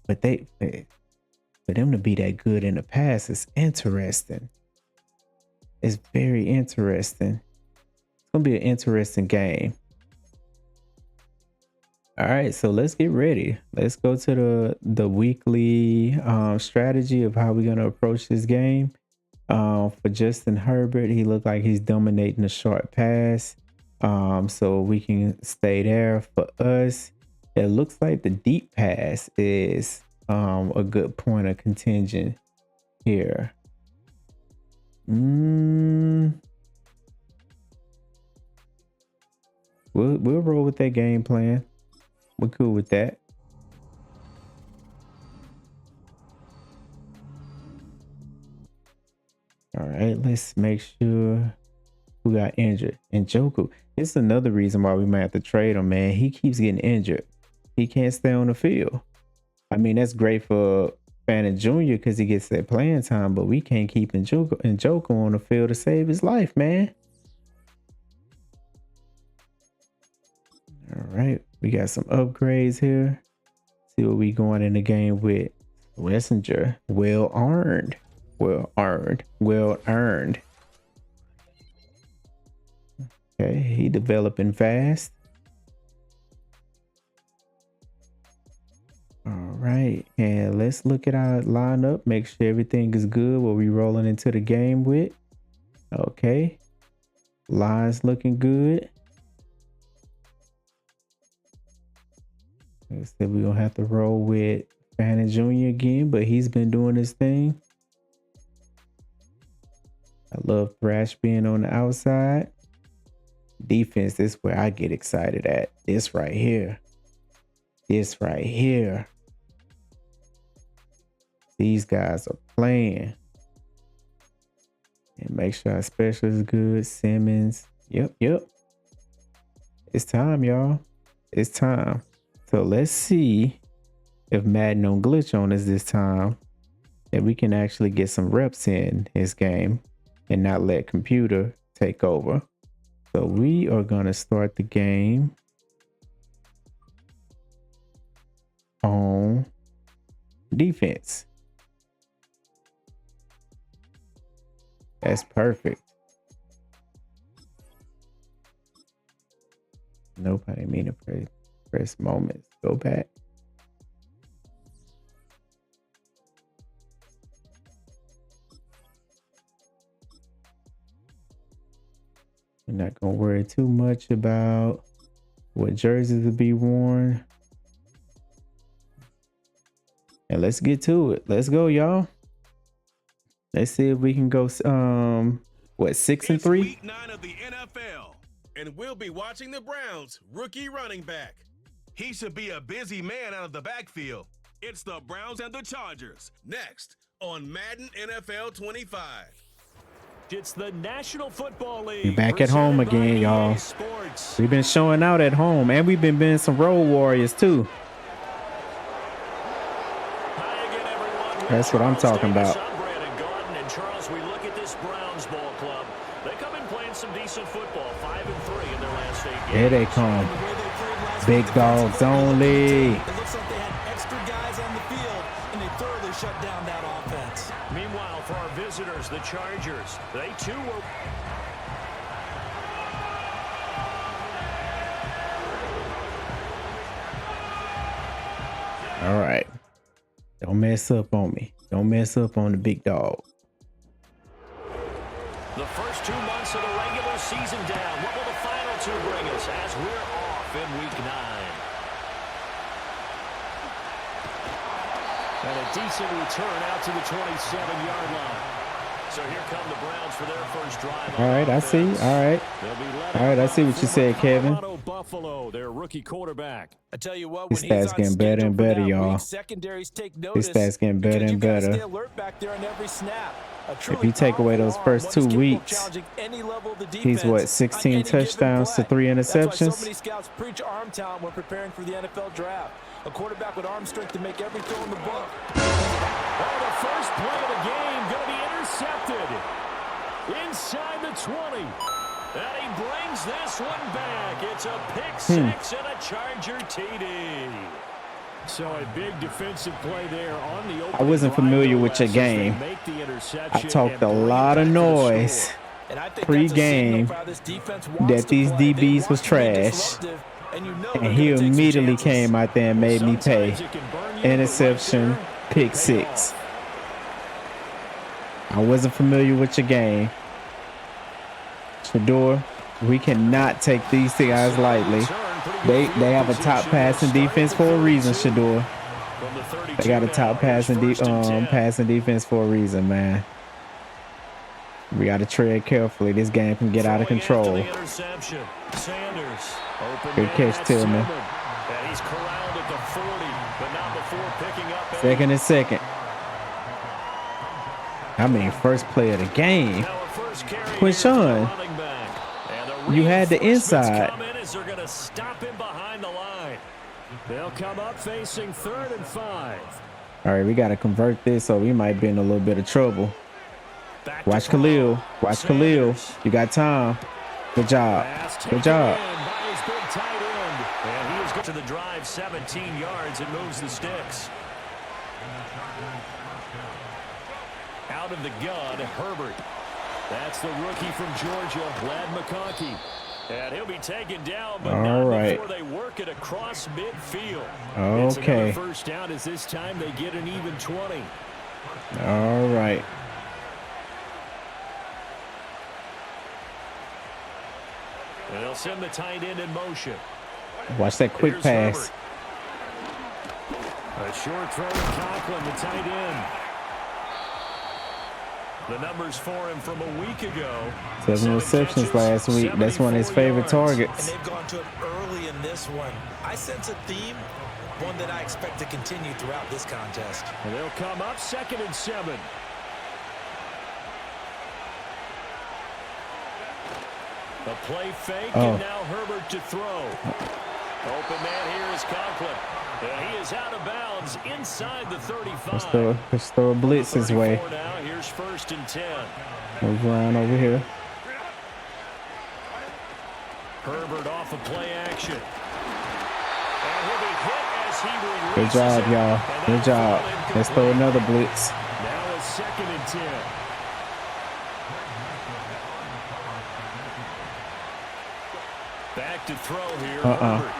but for them to be that good in the past is interesting. It's very interesting. It's gonna be an interesting game. All right, so let's get ready. Let's go to the weekly strategy of how we're gonna approach this game. For Justin Herbert, he looked like he's dominating the short pass. So we can stay there. For us, it looks like the deep pass is a good point of contention here. We'll roll with that game plan. We're cool with that. All right, let's make sure who got injured. And Njoku, it's another reason why we might have to trade him, man. He keeps getting injured. He can't stay on the field. I mean, that's great for Fannin Jr. because he gets that playing time, but we can't keep Njoku on the field to save his life, man. All right, we got some upgrades here. See what we going in the game with. Messenger, well earned. Okay, he developing fast. All right, and let's look at our lineup. Make sure everything is good. What we rolling into the game with? Okay, line's looking good. Like I said, we're gonna have to roll with Fannin Jr. again, but he's been doing his thing. I love Thrash being on the outside. Defense, this is where I get excited at. This right here. These guys are playing. And make sure our special is good. Simmons. Yep. It's time, y'all. It's time. So let's see if Madden don't glitch on us this time. And we can actually get some reps in his game and not let computer take over. So we are going to start the game on defense. That's perfect. Nope, I didn't mean to press moments. Go back. We're not gonna worry too much about what jerseys will be worn. And let's get to it. Let's go, y'all. Let's see if we can go 6-3? Week 9 of the NFL, and we'll be watching the Browns rookie running back. He should be a busy man out of the backfield. It's the Browns and the Chargers next on Madden NFL 25. It's the National Football League. We're back at home again, y'all. We've been showing out at home, and we've been being some road warriors too. That's what I'm talking about. And Charles, we look at this Browns ball club. They come in playing some decent football, 5-3 in their last 8 games. Here they come. Big dogs only. It looks like they had extra guys on the field, and they thoroughly shut down that offense. Meanwhile, for our visitors, the Chargers, they too were... All right. Don't mess up on me. Don't mess up on the big dog. The first 2 months of the regular season down. What will the final 2 bring us as we're off in Week 9? And a decent return out to the 27-yard line. So here come the Browns for their first drive. All right, I see. All right. I see what you said, Kevin. Buffalo, their rookie quarterback. I tell you what, His when he's stats on getting better schedule and for better, that y'all. week, secondaries take notice. His stats getting better because and you gotta better. stay alert back there on every snap. If you take away those first 2 weeks, he's what, 16 touchdowns to 3 interceptions? That's why so many scouts preach arm talent when preparing for the NFL draft. A quarterback with arm strength to make every throw in the book. Oh, the first play of the game going to be intercepted inside the 20. And he brings this one back. It's a pick 6 and a Charger TD. So a big defensive play there on the open. I wasn't familiar with your game. I talked a lot of noise pre-game that these DBs was trash. And he immediately came out there and made me pay. Interception, pick 6. I wasn't familiar with your game. Shador, we cannot take these guys lightly. They have a top passing defense for a reason, Shador. From the 32 They got a top now, here's passing defense for a reason, man. We got to tread carefully. This game can get out of Throwing after control. the interception. Sanders. Open Good man, catch, that's Tillman. And he's corralled at the 40, but not before picking up 8. Second and second. I mean, first play of the game. Now a first carry here Quinshawn, for the running back. And the you had the reinforcements inside. come in as they're going to stop him behind the line. They'll come up facing 3rd and 5. All right, we got to convert this, so we might be in a little bit of trouble. Back to Watch throw. Khalil. Watch Khalil. Sanders. You got time. Good job. Pass Good taken job. in by his big tight end. And he is good to the drive, 17 yards, and moves the sticks. Out of the gun, Herbert. That's the rookie from Georgia, Ladd McConkey. And he'll be taken down, but All not right. before they work it across midfield. It's Okay. another first down as this time they get an even 20. All right. And they'll send the tight end in motion. Watch that quick Here's pass. Herbert. A short throw to Conklin, the tight end. The numbers for him from a week ago. 7 receptions catches, last week. That's one of his 74 favorite yards. And targets. they've gone to it early in this one. I sense a theme, one that I expect to continue throughout this contest. And they'll come up 2nd and 7. A play fake, Oh. and now Herbert to throw. Open man here is Conklin. And he is out of bounds inside the 35. Let's throw a blitz his way. 34 now, here's 1st and 10. Move around over here. Herbert off of play action. And he'll be hit as he releases Good job, it. y'all. And Good that'll job. fall Let's throw incomplete. another blitz. Now it's 2nd and 10. Back to throw here. Herbert.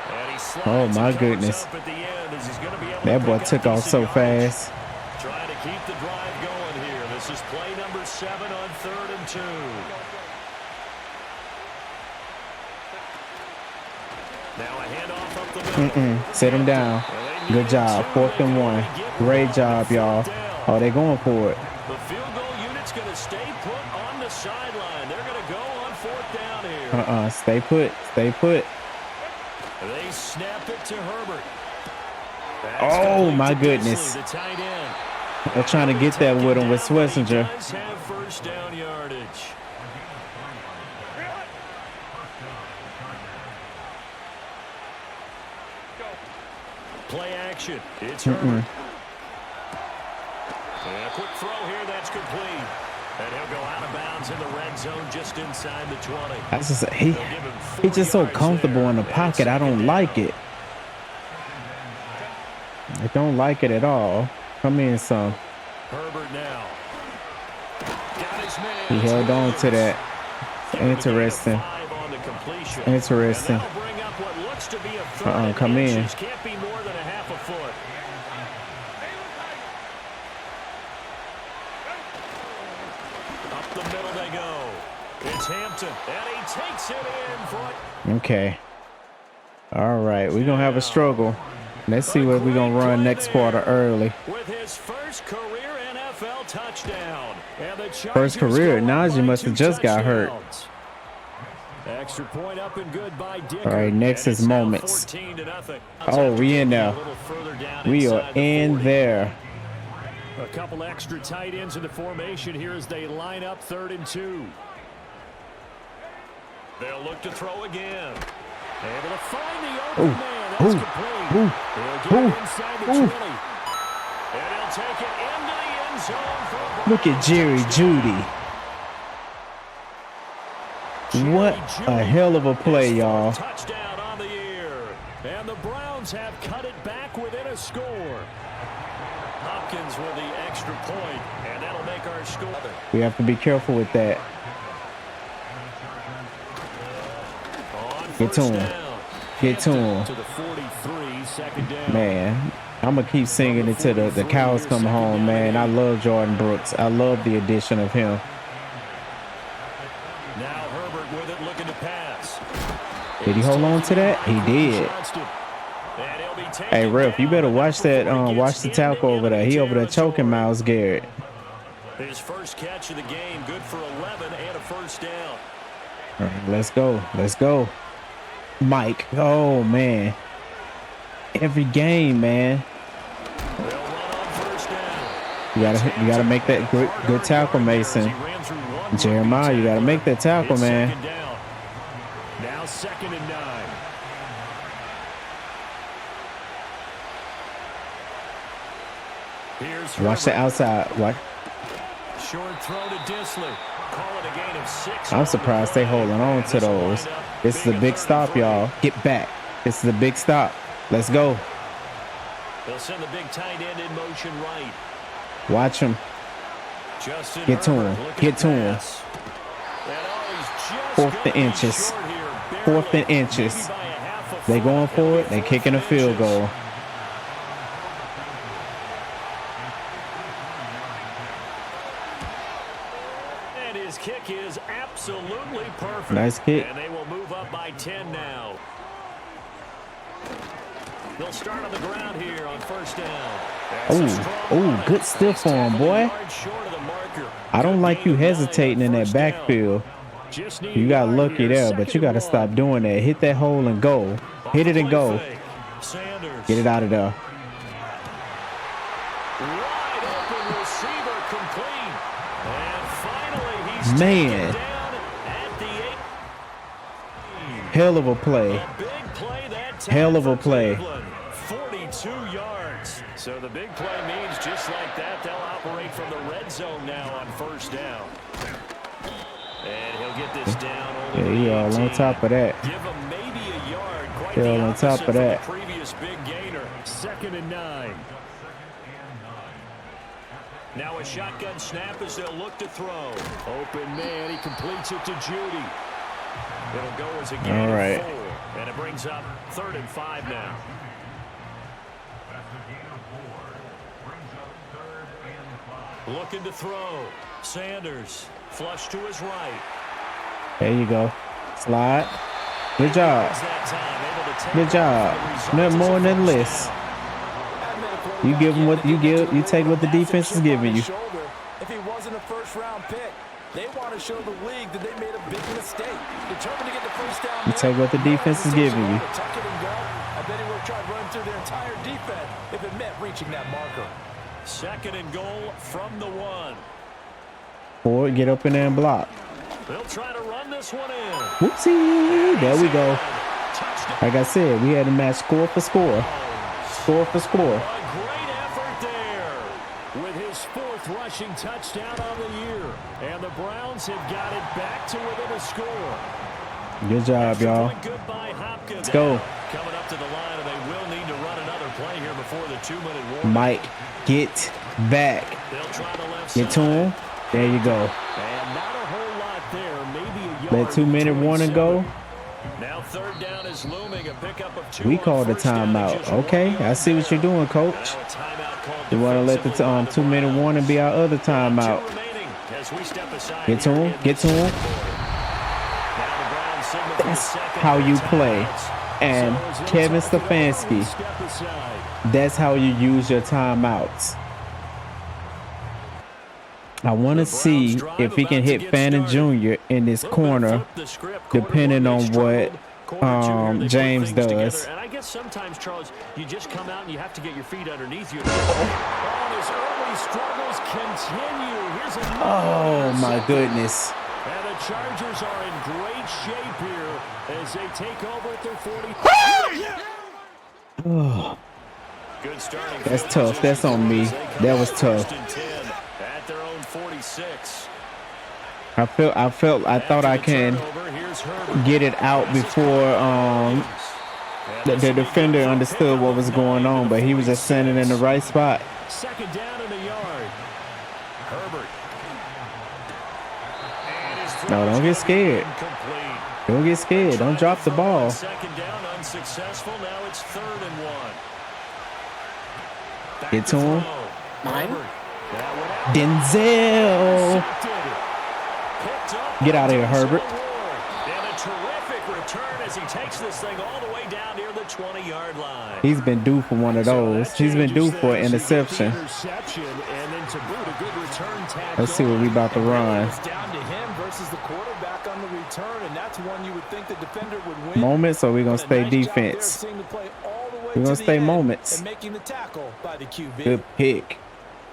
And he slides Oh, and my covers goodness. up at the end as he's gonna be able to That boy pick up took off decent so yardage. fast. Trying to keep the drive going here. This is play number 7 on 3rd and 2. Now a handoff up the middle. Sit him down. Good job. 4th and 1. Great job, y'all. Oh, they going for it. The field goal unit's going to stay put on the sideline. They're going to go on 4th down here. Stay put. Stay put. They snap it to Herbert. Oh, That's my complete to goodness. Beasley, the tight end. They're trying to get that with him with Taken down, but he Schlesinger. does have first down yardage. Play action. It's Herbert. And a quick throw here. That's complete. And he'll go out of bounds in the red zone just inside the 20. I just They'll give him 4 he's just so yards comfortable there. in the And pocket. I don't second like down. it. I don't like it at all. Come in some. Herbert now. Got his man. He held on to that. Interesting. 5 on the completion. Interesting. And that'll bring up what looks to be a third Come and in. inches. Can't be more than a half a foot. Up the middle they go. It's Hampton, and he takes it in for it. Okay. All right. We're going to have a struggle. Let's see what we're going to run next quarter early. With his first career NFL touchdown. And the First Chargers career. go up Najee by must 2 have just got hurt. touchdowns. Extra point up and good by Dicker. All right, next And is it's now moments. 14-0. Oh, we in there. A little further down We are inside the in 40. there. A couple extra tight ends in the formation here as they line up 3rd and 2. They'll look to throw again. Able to find the open man. That's complete. He'll get it inside the 20. And he'll take it into the end zone for a Look at Jerry Jeudy. What a hell of a play, y'all. Touchdown on the year. And the Browns have cut it back within a score. Hopkins with the extra point, and that'll make our score. We have to be careful with that. On Get to first him. down. Get to him. To the 43, 2nd down. Man, I'm going to keep singing it till the cows come home, man. I love Jordan Brooks. I love the addition of him. Now Herbert with it, looking to pass. Did he hold on to that? He did. Johnston. And he'll be taken Hey, Ref, you down better watch that. before he Watch gets the into tackle over there. enemy He over there choking territory. Myles Garrett. His first catch of the game, good for 11 and a first down. All right, let's go. Let's go. Mike. Oh man. Every game, man. They'll run on first down. You gotta make that good tackle, Mason. Jeremiah, you gotta make that tackle, It's man. second down. Now 2nd and 9. Here's Watch the Herbert. outside. Watch. Short throw to Disley. Call it a gain of 6. I'm surprised they holding on to those. This is a big stop, y'all. Get back. This is a big stop. Let's go. They'll send the big tight end in motion right. Watch him. Justin Get to Herbert him. looking Get to to him. pass. And he's just Fourth gonna and be inches. short here, Fourth and barely, inches. maybe by a half a They foot. going for it. It'll They be kicking a 4th field inches. goal. And his kick is absolutely perfect. Nice kick. And they will move up by 10 now. They'll start on the ground here on first down. That's a Ooh, strong ooh, run. good stiff arm, boy. Yards short of the marker. I don't Good like you gain of 9 hesitating on in that first down. backfield. Just need You a got yard lucky here, there, but you 2nd got to and stop 1. doing that. Hit that hole and go. Hit it and go. Fake. Sanders. Get it out of there. Wide open receiver complete. And finally he's Man. taken down at the 8. Hell of a play. A big play that time Hell of a for play. Cleveland. 42 yards. So the big play means just like that, they'll operate from the red zone now on first down. And he'll get this down over Yeah, the he all on 18. top of that. Give him maybe a yard. Quite He the all on top opposite of from that. the previous big gainer. 2nd and 9. Now a shotgun snap as they'll look to throw. Open man, he completes it to Judy. It'll go as a gain All of right. 4. And it brings up 3rd and 5 now. Looking to throw. Sanders. Flush to his right. There you go. Slide. Good job. Good job. Nothing more than less. You give him what you give. You take what the defense is giving you. If he wasn't a first-round pick, they want to show the league that they made a big mistake. Determined to get the first down. You take what the defense is giving you. Tuck it and go. I bet he would have tried running through their entire defense if it meant reaching that marker. 2nd and goal from the 1. Forward, get up in there and block. They'll try to run this one in. Whoopsie. There we go. Touchdown. Like I said, we had to match score for score. Score for score. A great effort there with his 4th rushing touchdown on the year. And the Browns have got it back to within a score. Good job, y'all. Good by Hopkins. Let's go. Coming up to the line, and they will need to run another play here before the 2-minute warning. Mike, get back. They'll try the left Get to side. him. There you go. And not a whole lot there. Maybe a yard. Let 2-minute warning go. Now 3rd down is looming. A pickup of 2. We on called a first down and timeout. just 1 Okay, I yard see what you're doing, coach. Now a timeout called You want to let the defensively by the 2-minute Browns. warning be our other 2 timeout. remaining as we step aside Get to here him. in Get to the him. second quarter. Now the Browns signal for the That's second how you timeouts. play. And So as they Kevin talk it over, Stefanski, we step aside. that's how you use your timeouts. I want to see if he can hit Fannin Jr. in this corner, depending on what James does. And I guess sometimes, Charles, you just come out and you have to get your feet underneath you. His early struggles continue. Here's another Oh my interception. goodness. And the Chargers are in great shape here as they take over at their 40. Good starting. That's field tough. That's position on me. as they come That was up tough. 1st and 10 at their own 46. I thought I can get it out before the defender understood what was going on, but he was just standing in the right spot. 2nd down in the yard. Herbert. And his throw No, don't is get scared. incomplete. Don't get scared. Don't drop the ball. 2nd down, unsuccessful. Now it's 3rd and 1. Back Get to him. throw. Herbert. That went out. Denzel. Intercepted. Picked up Get out of here, by Herbert. Denzel Ward. And a terrific return as he takes this thing all the way down near the 20-yard line. He's been due for one of those. He's been due for an interception. And then to boot, a good return tackle. Let's see what we about to run. It's down to him versus the quarterback on the return, and that's one you would think the defender would win. Moments, or we gonna But a stay nice job there defense? seeing the play all the way We're to gonna the stay end moments. and making the tackle by the QB. Good pick.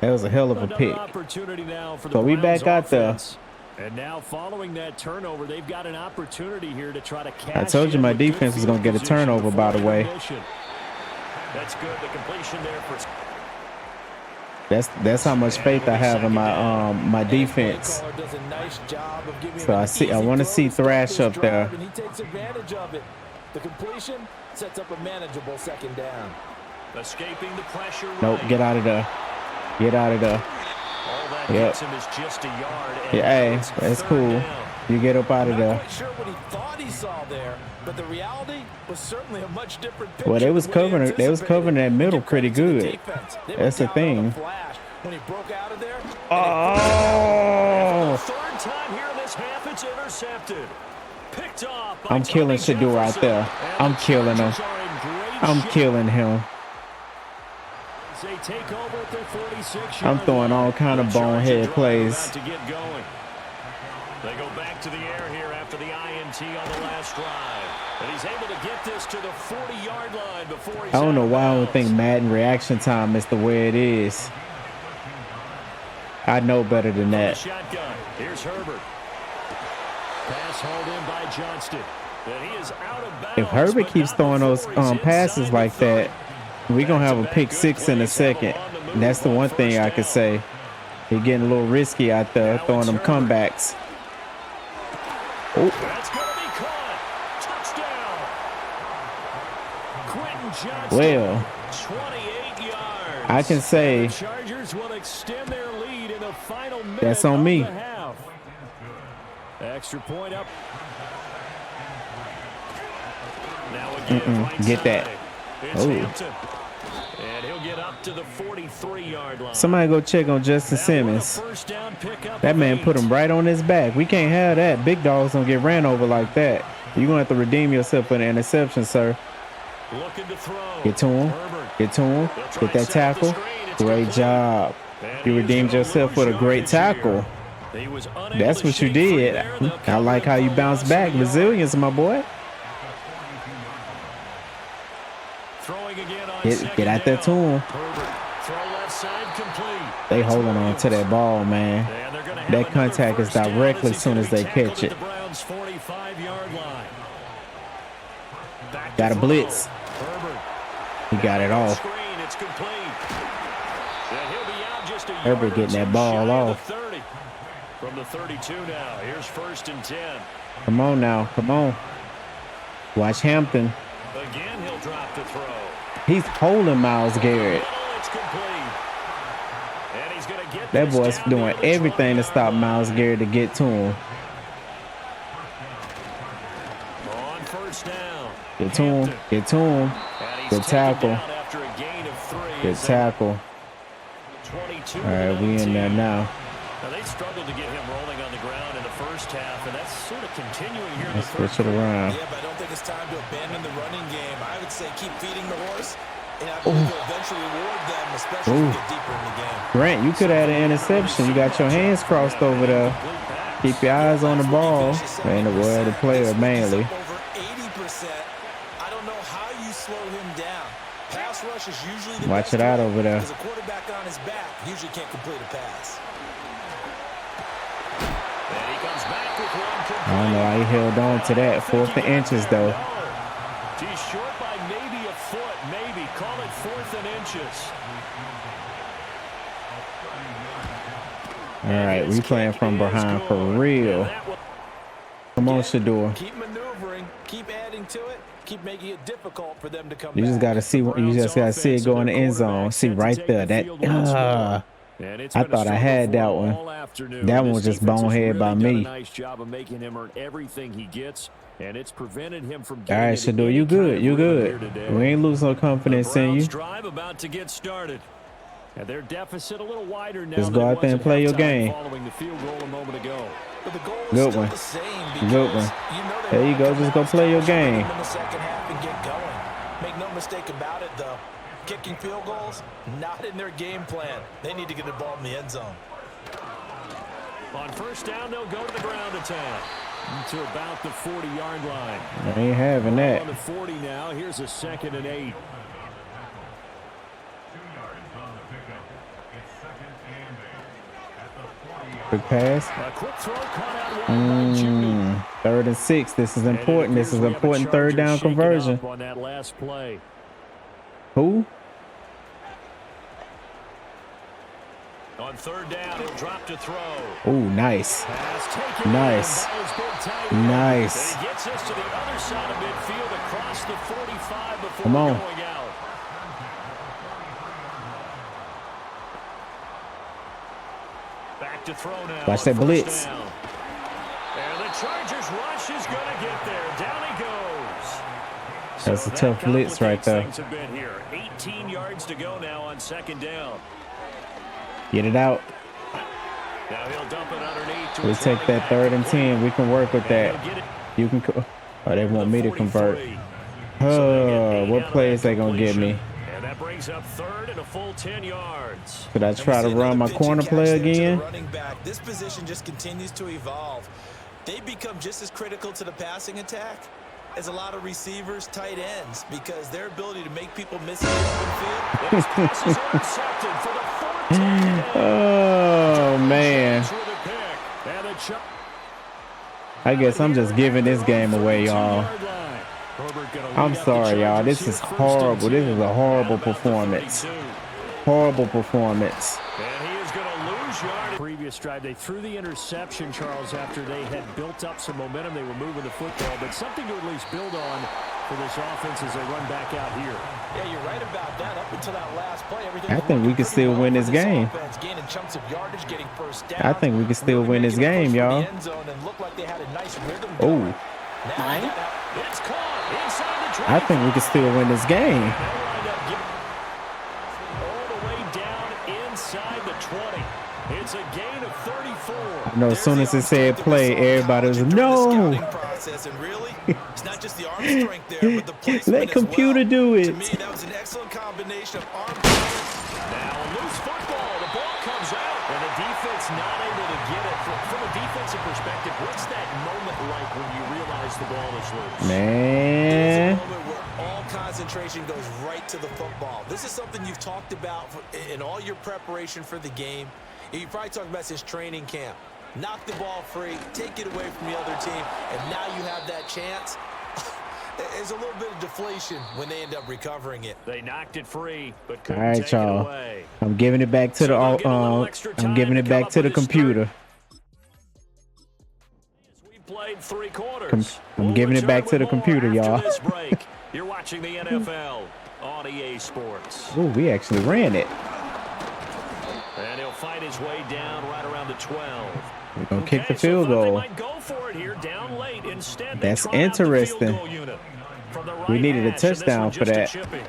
That was a hell of a Another pick. opportunity now for the So we Browns back out there. offense. And now following that turnover, they've got an opportunity here to try to cash I told you in my with good defense was field gonna get a position turnover, by the before way. intermission. That's good. The completion there for. That's how much faith I have in my my And his play defense. caller does a nice job of giving So him I an see- I easy wanna throw see to start Thrash this up there. drive, and he takes advantage of it. The completion sets up a manageable second down. Escaping the pressure. Nope, right. get out of there. Get out of there. All that Yep. gets him is just a yard. And Yeah, hey, it's that's third cool. down. You get up out of Not there. quite sure what he thought he saw there, but the reality was certainly a much different picture. Well, they was than what he covering they was anticipated. covering that middle Give pretty credit to the good. defense. They That's were the down on thing. flash when he broke out of there. Oh! Third time here in this half, it's intercepted. Picked off by I'm killing Tommy Shador out Jefferson. there. And I'm the killing him. Chargers are in great I'm shape killing him. as they take over at their 46-yard I'm throwing all line. kind of The Charger bonehead drive plays. about to get going. They go back to the air here after the INT on the last drive. And he's able to get this to the 40-yard line before he's I don't out know of why I don't bounds. think Madden reaction time is the way it is. I know better than From the that. shotgun. Here's Herbert. Pass hauled in by Johnston. And he is out of bounds. If Herbert but keeps not throwing those before he's passes inside like the 30. that, we're gonna have a Back-to-back pick good six in a plays have him second. on the And that's the move one on thing first I could down. say. He's getting a little risky out there, Now throwing it's them Herbert. comebacks. Oh, That's going to be caught. Touchdown. Quentin Johnston. well, 28 yards. I can say And the Chargers will extend their lead in the final minute That's on of me. the half. Extra point up. Now again, right get that. side. It's Oh. Hampton. And he'll get up to the 43-yard line. somebody go check on Justin That one a Simmons. first down pickup That of man 8. put him right on his back. We can't have that. Big dogs don't get ran over like that. You're gonna have to redeem yourself for an interception, sir. Looking to throw. Get to him. Herbert. Get to him. They'll try Get that to set up the tackle. screen. It's Great complete. job. And You he is redeemed gonna yourself lose with a great yardage here. tackle. He was unable That's to what you shake free did. there. They'll I cover like him how you for a bounced loss back. of a yard. Resilience, my boy. Throwing again on Get second out there down. to him. Herbert. Throw left side complete. They That's holding on to that ball, man. And they're gonna have That another contact is first down directly he's as soon gonna as be they tackled catch at it. the Browns' 45-yard line. Back to Got a throw. blitz. Herbert. He got it off. Screen, it's complete. And he'll be out just a yard Herbert or getting that two ball shy of off. the 30. From the 32 now. Here's 1st and 10. Come on now. Come on. Watch Hampton. Again, he'll drop to throw. He's holding Myles Garrett. It's complete. And he's gonna get That this boy's down doing near the everything to 20-yard stop line. Myles Garrett to get to him. On first down. Get to him. Hampton. Get to him. And he's Good taken tackle. down after a gain of 3. Good It's tackle. 22 All right, we in there now. Now they struggled to get him rolling on the ground in the first half, and that's sort of continuing here in the Let's third. switch it around. Yeah, but I don't think it's time to abandon the running game. I would say keep feeding the horse, and I believe you'll eventually reward them, especially as we get deeper in the game. Grant, you could have had an interception. You got your hands crossed over there. Keep your eyes on the ball. Man, the word, the player mainly. Over 80%. I don't know how you slow him down. Pass rush is usually the Watch best it out way, over there. because a quarterback on his back usually can't complete a pass. And he comes back with one complete. I don't know how he held on to that. 4th and inches, though. No. He's short by maybe a foot, maybe. Call it 4th and inches. All right, we playing from behind for real. Come on, Shador. Keep maneuvering, keep adding to it, keep making it difficult for them to come You just back. gotta see. You just gotta see it go in the end zone. See right there. That. I thought I had that one. That one was just bonehead by me. Nice job of making him earn everything he gets, and it's prevented him from All getting right, into Shador, any you kind good. of You rhythm here good. today. We ain't lose no confidence in Browns you. drive about to get started. And their deficit a little wider now. Just than go it out there was and at play your halftime game. Following the field goal a moment ago. But the goal is Good still one. the same Good because one. you know they There you wanna go. come Just out go and play your establish a game. rhythm in the second half and get going. Make no mistake about it, though. Kicking field goals, not in their game plan. They need to get the ball in the end zone. On first down, they'll go to the ground attack to about the 40-yard line. I ain't having On that. the 40 now. Here's a 2nd and 8. Quick pass. A quick throw caught out wide by Judy. 3rd and 6. This is And it important. This is appears we have a important third Charger down shaken conversion. up on that last play. Who? On 3rd down, he'll drop to throw. Oh, nice. Pass taken Nice. in by his big tight end. Nice. And he gets us to the other side of midfield across the 45 before Come on. going out. Back to throw now. Watch on that first blitz. down. And the Chargers rush is going to get there. Down he goes. That's a that tough blitz right complicates there. things a bit here. 18 yards to go now on 2nd down. Get it out. Now he'll dump it underneath to We his take running that back. 3rd and 10. We can work with And that. he'll get it You can. Oh, they want me to convert. 43. So they get 8 What out of play is that they gonna get me? completion. And that brings up 3rd and a full 10 yards. Could I And we try to see run another my pitch corner and play catch there to the again? running back. This position just continues to evolve. They become just as critical to the passing attack as a lot of receivers, tight ends, because their ability to make people miss in the open field. His pass is intercepted for the 4th time today. Oh man. With a pick. And the Char- I guess I'm just giving this game away, y'all. Herbert gonna lead I'm up the sorry, y'all. Chargers This is here, 1st and horrible. This 10. is a horrible At about the performance. 32. Horrible performance. And he is going to lose yard. Previous drive, they threw the interception, Charles, after they had built up some momentum. They were moving the football, but something to at least build on for this offense as they run back out here. Yeah, you're right about that. Up until that last play, everything I was think we working can still pretty win well this for game. offense, gaining chunks of yardage, getting first down. I think we can still really win this making a game, push for the y'all. end zone and looked like they had a nice rhythm Oh, going. Now Mine? they got- It's caught inside the 20. I think we can still win this game. They'll wind up giving all the way down inside the 20. It's a gain of 34. I know as soon as it said play, everybody was no. Process, and really, it's not just the arm strength there, but the placement Let as computer well. do To it. me, that was an excellent combination of arm strength. Now a loose football. The ball comes out. And the defense not able to get it. From a defensive perspective, what's that moment like when you realize the ball is loose? Man. There's a moment where all concentration goes right to the football. This is something you've talked about in all your preparation for the game. You probably talked about this training camp. Knock the ball free, take it away from the other team, and now you have that chance. There's a little bit of deflation when they end up recovering it. They knocked it free, but All couldn't right, take it y'all. away. I'm giving it back to So the they'll get a little extra I'm time giving to it come back up to the with this computer. We played 3 quarters. I'm giving it back to the computer, y'all. This break. You're watching the NFL on EA Sports. Oh, we actually ran it. And he'll fight his way down right around the 12. We're gonna kick the Okay, so field thought they goal. might go for it here down late. Instead, they That's trot out the field interesting. goal unit from the right We needed a hash, and this touchdown one for just a that. chipping.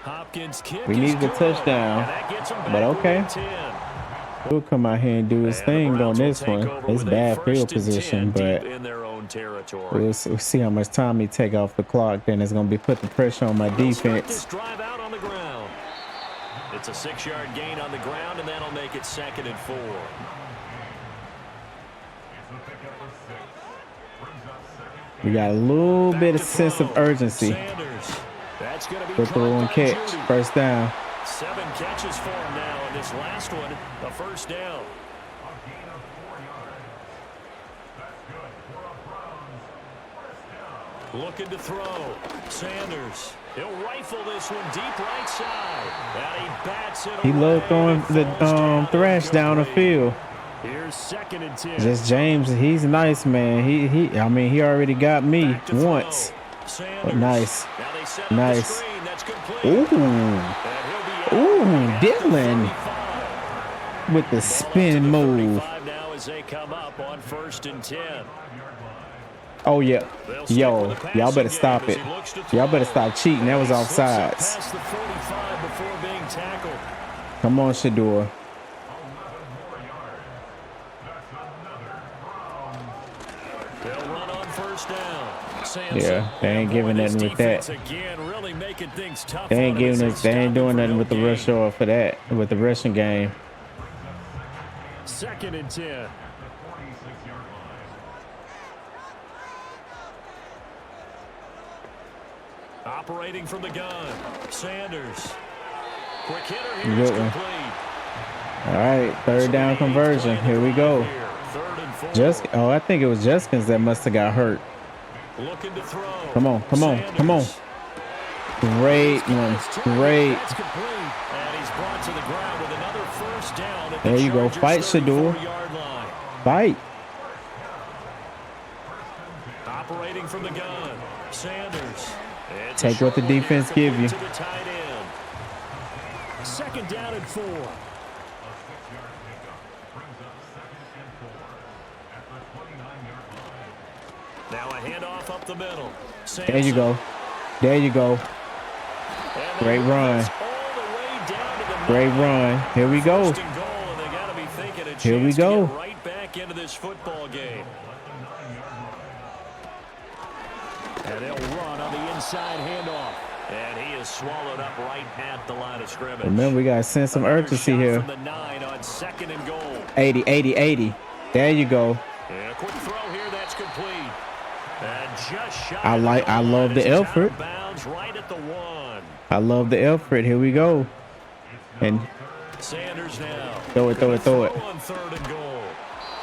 Hopkins kick We is needed a good, touchdown, and that gets 'em but back okay. within 10. He'll come out here and do his And the thing on Browns will this take one. over It's with a bad 1st field and 10 position, deep but in their own territory. we'll see how much time he take off the clock. Then it's gonna be putting pressure on my They'll start defense. this drive out on the ground. It's a 6-yard gain on the ground, and that'll make it 2nd and 4. We got a little Back bit of to sense of throw. urgency. Sanders. That's going to be Good throw and caught by catch. Judy. First down. 7 catches for him now, and this last one, a 1st down. Looking to throw. Sanders. He'll rifle this one deep right side. And he bats it He away. loved throwing It the falls down thrash down the incomplete. field. Here's 2nd and 10. Just James, he's nice, man. I mean, he already got me Back to throw. once. Sanders. But nice. Now they set up Nice. the screen. That's complete. Ooh, And he'll be ooh, out at the Dylan 35. with the Ball spin up to the move. 35 now as they come up on 1st and 10. Oh yeah, They'll stick yo, with the y'all passing better game stop as it. he looks to Y'all better throw. stop cheating. That was He slips it offsides. past the 45 before being tackled. Come on, Shador. They'll run on first down. Samson. Yeah, they ain't giving nothing with that. Again, really making things tough. They ain't giving us. They ain't doing nothing with the rush or for that with the rushing game. 2nd and 10. Operating from the gun, Sanders. Quick hitter here is complete. All right, 3rd down conversion. Here we go. 3rd and 4. Oh, I think it was Jeskins that must have got hurt. Looking to throw. Come on, come on, come on. Great one, great. That's complete. And he's brought to the ground with another first down at the There you go. Chargers' Fight, Shador. 34-yard line. Fight. Operating from the gun, Sanders. It's Take what the short one defense here, give you. to the tight end. 2nd down and 4. Now a handoff up the middle. Samson. There you go. There you go. And Great run. all the way down to the Great 9. run. Here we go. 1st and goal, and they got to be thinking a Here we chance to go. get right back into this football game. And they'll run on the inside handoff. And he is swallowed up right at the line of scrimmage. Remember, we got to send some Another urgency shot here. from the 9 on 2nd and goal. 80, 80, 80. There you go. And a quick throw here, that's complete. And just shot. I love the effort. Bounds right at the 1. I love the effort. Here we go. And Sanders now. throw it, throw it, throw it. On 3rd and goal.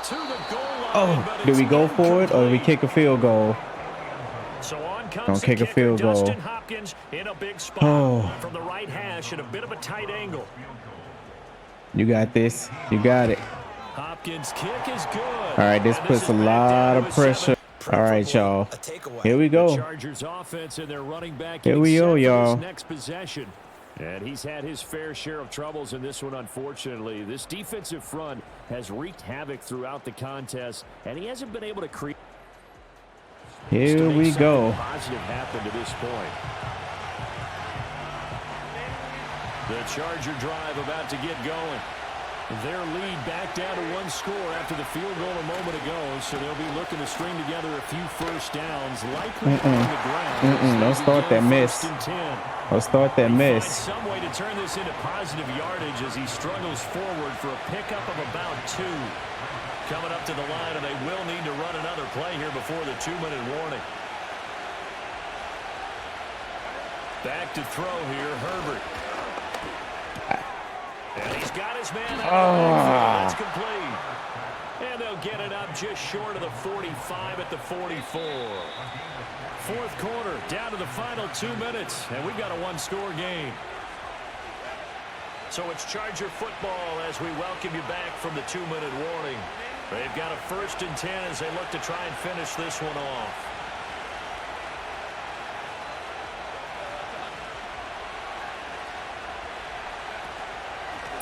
To the goal line, Oh, but do we it's go for it or do we incomplete. kick a field goal? So on comes Don't the kick a kicker, field goal. Dustin Hopkins in a big spot Oh. from the right hash at a bit of a tight angle. You got this. You got it. Hopkins' kick is good. All right, this And puts is a back lot down of to a pressure. 7. All right, y'all. A takeaway. Here we The go. Chargers offense and their running back. Here we getting go, set for y'all. this next possession. And he's had his fair share of troubles in this one, unfortunately. This defensive front has wreaked havoc throughout the contest, and he hasn't been able to create. Here we go. Positive happened to this point. The Charger drive about to get going. Their lead back down to 1 score after the field goal a moment ago, so they'll be looking to string together a few first downs, likely on the ground. Don't start that miss. 1st and 10. Don't start that Find miss. some way to turn this into positive yardage as he struggles forward for a pickup of about 2. Coming up to the line, and they will need to run another play here before the 2-minute warning. Back to throw here, Herbert. And he's got his man out. That's complete. And they'll get it up just short of the 45 at the 44. 4th quarter, down to the final 2 minutes, and we've got a 1-score game. So it's Charger football as we welcome you back from the 2-minute warning. They've got a 1st and 10 as they look to try and finish this one off.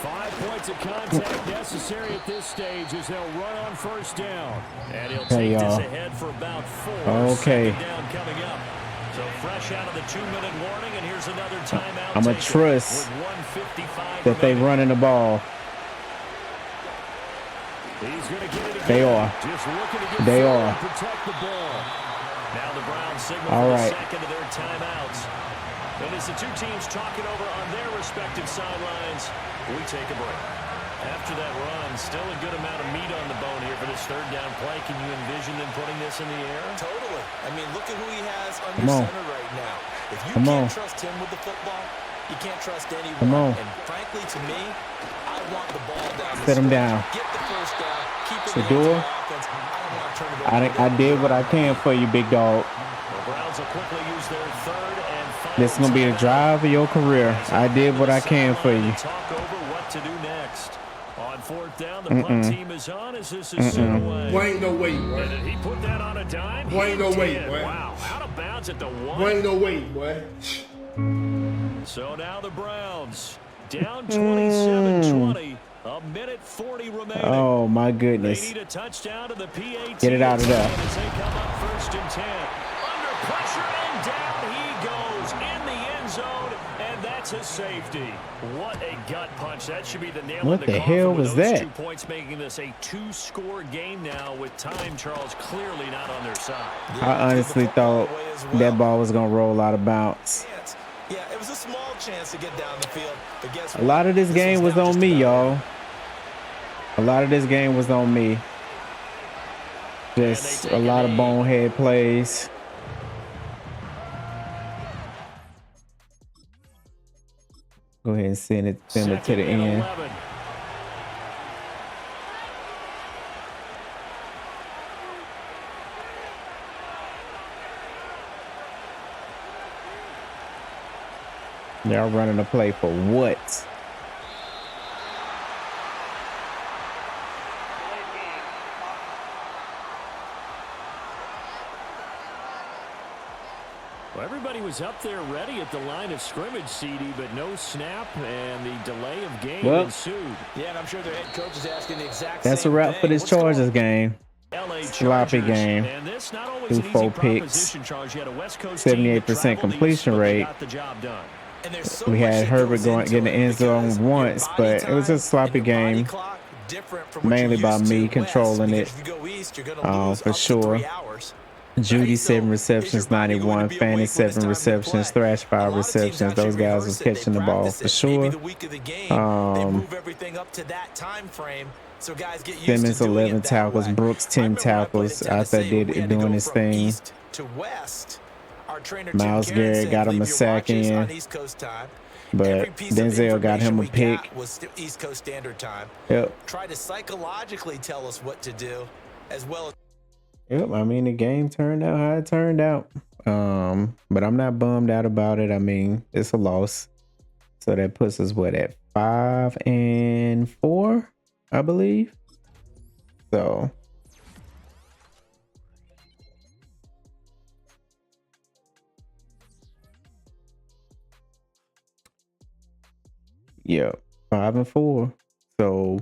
Five points of contact necessary at this stage as they'll run on 1st down. And he'll take this ahead for about 4. Okay. 2nd down coming up. So fresh out of the 2-minute warning, and here's another timeout. I'm going to trust that they running the ball. He's going to get it again. They are. Just looking to get They forward are. and protect the ball. Now the Browns signal All for right. the second of their timeouts. And as the two teams talking over on their respective sidelines, we take a break. After that run, still a good amount of meat on the bone here for this 3rd down play. Can you envision them putting this in the air? Totally. I mean, look at who he has under Come on. center right now. If you Come can't on. trust him with the football, you can't trust anyone. Come on. And frankly, to me, I want the ball down. Set him down. Get the first down. Keep it Shador, offense. I don't want to turn it over. I did what I can for you, big dog. The Browns will quickly use their 3rd and final. This is going to be the drive of your career. I did what I can for you. Talk over what to do next. On 4th down, the punt team is on as this is sent away. Boy, ain't no way, boy. And did he put that on a dime? Boy, ain't He no way, did. boy. Wow, out of bounds at the 1. Boy, ain't no way, boy. So now the Browns down 27-20. A minute 40 remaining. Oh, my They goodness. need a touchdown to the PAT. Get it out of there. As they come up 1st and 10. Under pressure and down he goes in the end zone. And that That's a safety. What a gut punch. That should be the nail What in the the coffin hell with was those that? 2 points, making this a 2-score game now with time, Charles, clearly not on their side. I honestly thought that ball was going to roll out of bounds. Yeah, it was a small chance to get down the field, but guess A lot of this game was now on just me, about y'all. A lot of this game was on me. Just a lot of bonehead plays. Go ahead and send it to the Second and end. 11. They're running a play for what? Well, everybody was up there ready at the line of scrimmage, CD, but no snap, and the delay of game ensued. Yeah, and I'm sure their head coach is asking the exact That's a same wrap thing. for this What's going Chargers on? game. LA Sloppy Chargers, game. and this not always Threw an easy 4 picks. proposition, Charles. You had a West Coast team that 78% traveled completion east, but they rate. got the job done. And there's so We much had that Herbert goes going into getting the it end zone because your once, body but it was a time sloppy and your body game. clock different from what Mainly you're by used me to controlling west, it. because if you go east, you're gonna lose For up to sure. 3 hours. Judy, So 7 is your receptions, body going to 91. be Fanny, awake when it's 7 time to receptions. play? Thrash, A 5 lot of teams receptions. actually Those guys rehearse was it. They catching the ball practice for it. sure. Maybe the week of the game, they move everything up to that time frame. So guys get used Simmons, to doing 11 it that tackles. way. Brooks, I 10 remember when I played tackles. in Out there Tennessee, we had to doing go his from thing. east to west. Our trainer, Tim Miles Karen, Garrett said, got him "Leave a your sack watches in, on East Coast time." but Every piece of Denzel got him a information we pick. got was East Coast Standard Time. Yep. Try to psychologically tell us what to do, as well as Yep. I mean, the game turned out how it turned out. But I'm not bummed out about it. I mean, it's a loss. So that puts us what at 5-4, I believe. So yeah, 5-4. So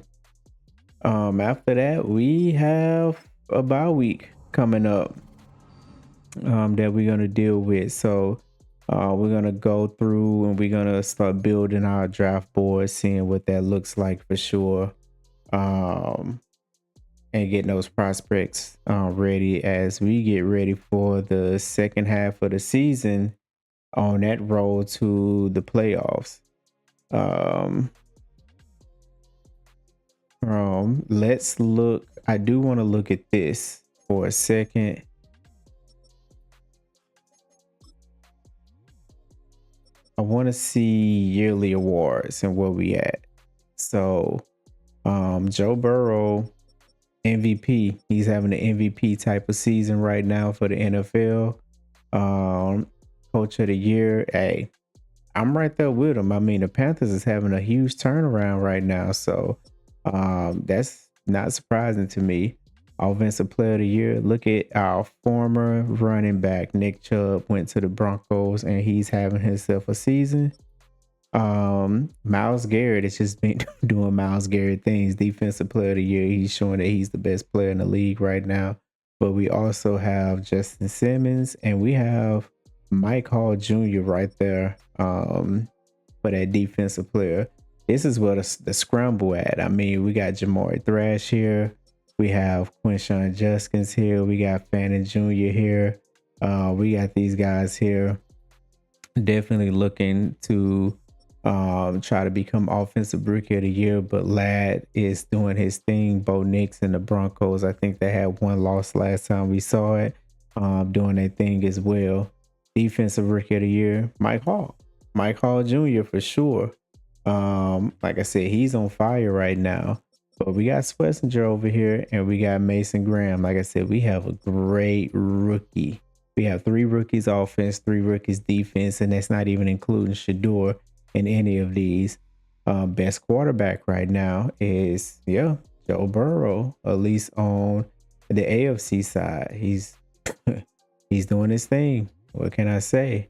after that, we have a bye week coming up that we're gonna deal with. So we're gonna go through and we're gonna start building our draft board, seeing what that looks like for sure. And getting those prospects ready as we get ready for the second half of the season on that road to the playoffs. Let's look. I do want to look at this for a second. I want to see yearly awards and where we at. So, Joe Burrow, MVP. He's having an MVP type of season right now for the NFL. Coach of the year. Hey, I'm right there with him. I mean, the Panthers is having a huge turnaround right now. So, that's not surprising to me. Offensive player of the year. Look at our former running back, Nick Chubb, went to the Broncos and he's having himself a season. Myles Garrett has just been doing Myles Garrett things. Defensive player of the year. He's showing that he's the best player in the league right now. But we also have Justin Simmons and we have Mike Hall Jr. right there for that defensive player. This is where the scramble at. I mean, we got Jamari Thrash here. We have Quinshon Judkins here. We got Fannin Jr. here. We got these guys here. Definitely looking to try to become offensive rookie of the year. But Ladd is doing his thing. Bo Nix and the Broncos, I think they had one loss last time we saw it. Doing their thing as well. Defensive rookie of the year, Mike Hall Jr. for sure. Like I said, he's on fire right now. But we got Schlesinger over here and we got Mason Graham. Like I said, we have a great rookie. We have 3 rookies offense, 3 rookies defense, and that's not even including Shador in any of these. Best quarterback right now is, Joe Burrow, at least on the AFC side. He's he's doing his thing. What can I say?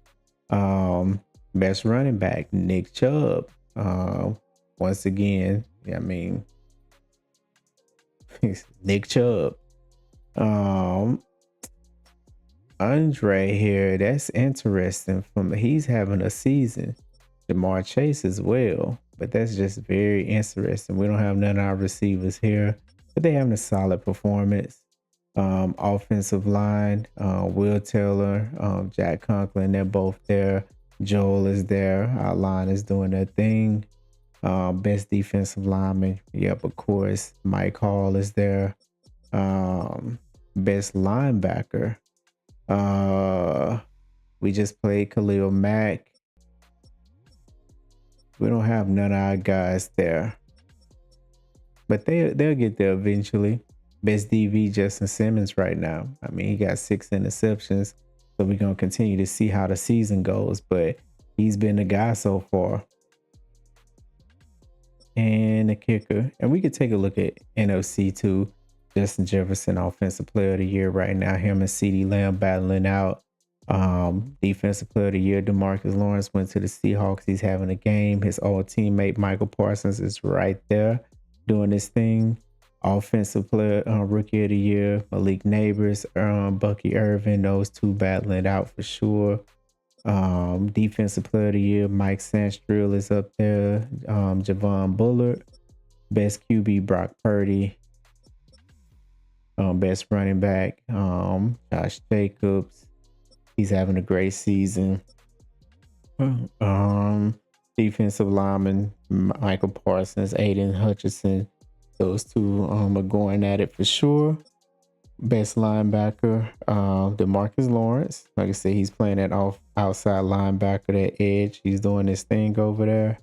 Best running back, Nick Chubb. Once again, I mean, Nick Chubb. Andre here, that's interesting. He's having a season. Jamar Chase as well. But that's just very interesting. We don't have none of our receivers here, but they having a solid performance. Offensive line, Will Taylor, Jack Conklin, they're both there. Joel is there. Our line is doing their thing. Best defensive lineman, yep, of course. Mike Hall is there. Best linebacker. We just played Khalil Mack. We don't have none of our guys there, but they'll get there eventually. Best DV, Justin Simmons right now. I mean, he got 6 interceptions, so we're gonna continue to see how the season goes. But he's been the guy so far. And the kicker, and we could take a look at NFC too. Justin Jefferson, Offensive Player of the Year right now. Him and CeeDee Lamb battling out. Defensive Player of the Year, DeMarcus Lawrence went to the Seahawks. He's having a game. His old teammate Michael Parsons is right there doing his thing. Offensive Player, Rookie of the Year, Malik Neighbors, Bucky Irvin. Those two battling it out for sure. Defensive Player of the Year, Mike Sandstrill is up there. Javon Bullard. Best QB, Brock Purdy. Best running back, Josh Jacobs. He's having a great season. Defensive lineman, Michael Parsons, Aiden Hutchinson. Those two are going at it for sure. Best linebacker, DeMarcus Lawrence. Like I said, he's playing that outside linebacker, that edge. He's doing his thing over there.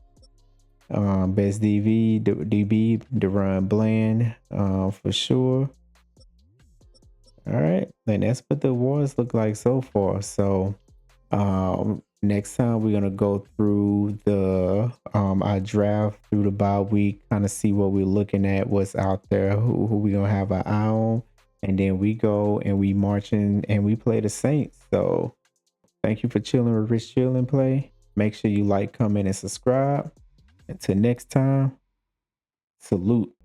Best DB, Deron Bland, for sure. All right, and that's what the awards look like so far. So next time we're gonna go through the our draft through the bye week, kind of see what we're looking at, what's out there, who we gonna have an eye on, and then we go and we march in and we play the Saints. So thank you for chilling with Rich Chill and Play. Make sure you like, comment, and subscribe. Until next time, salute.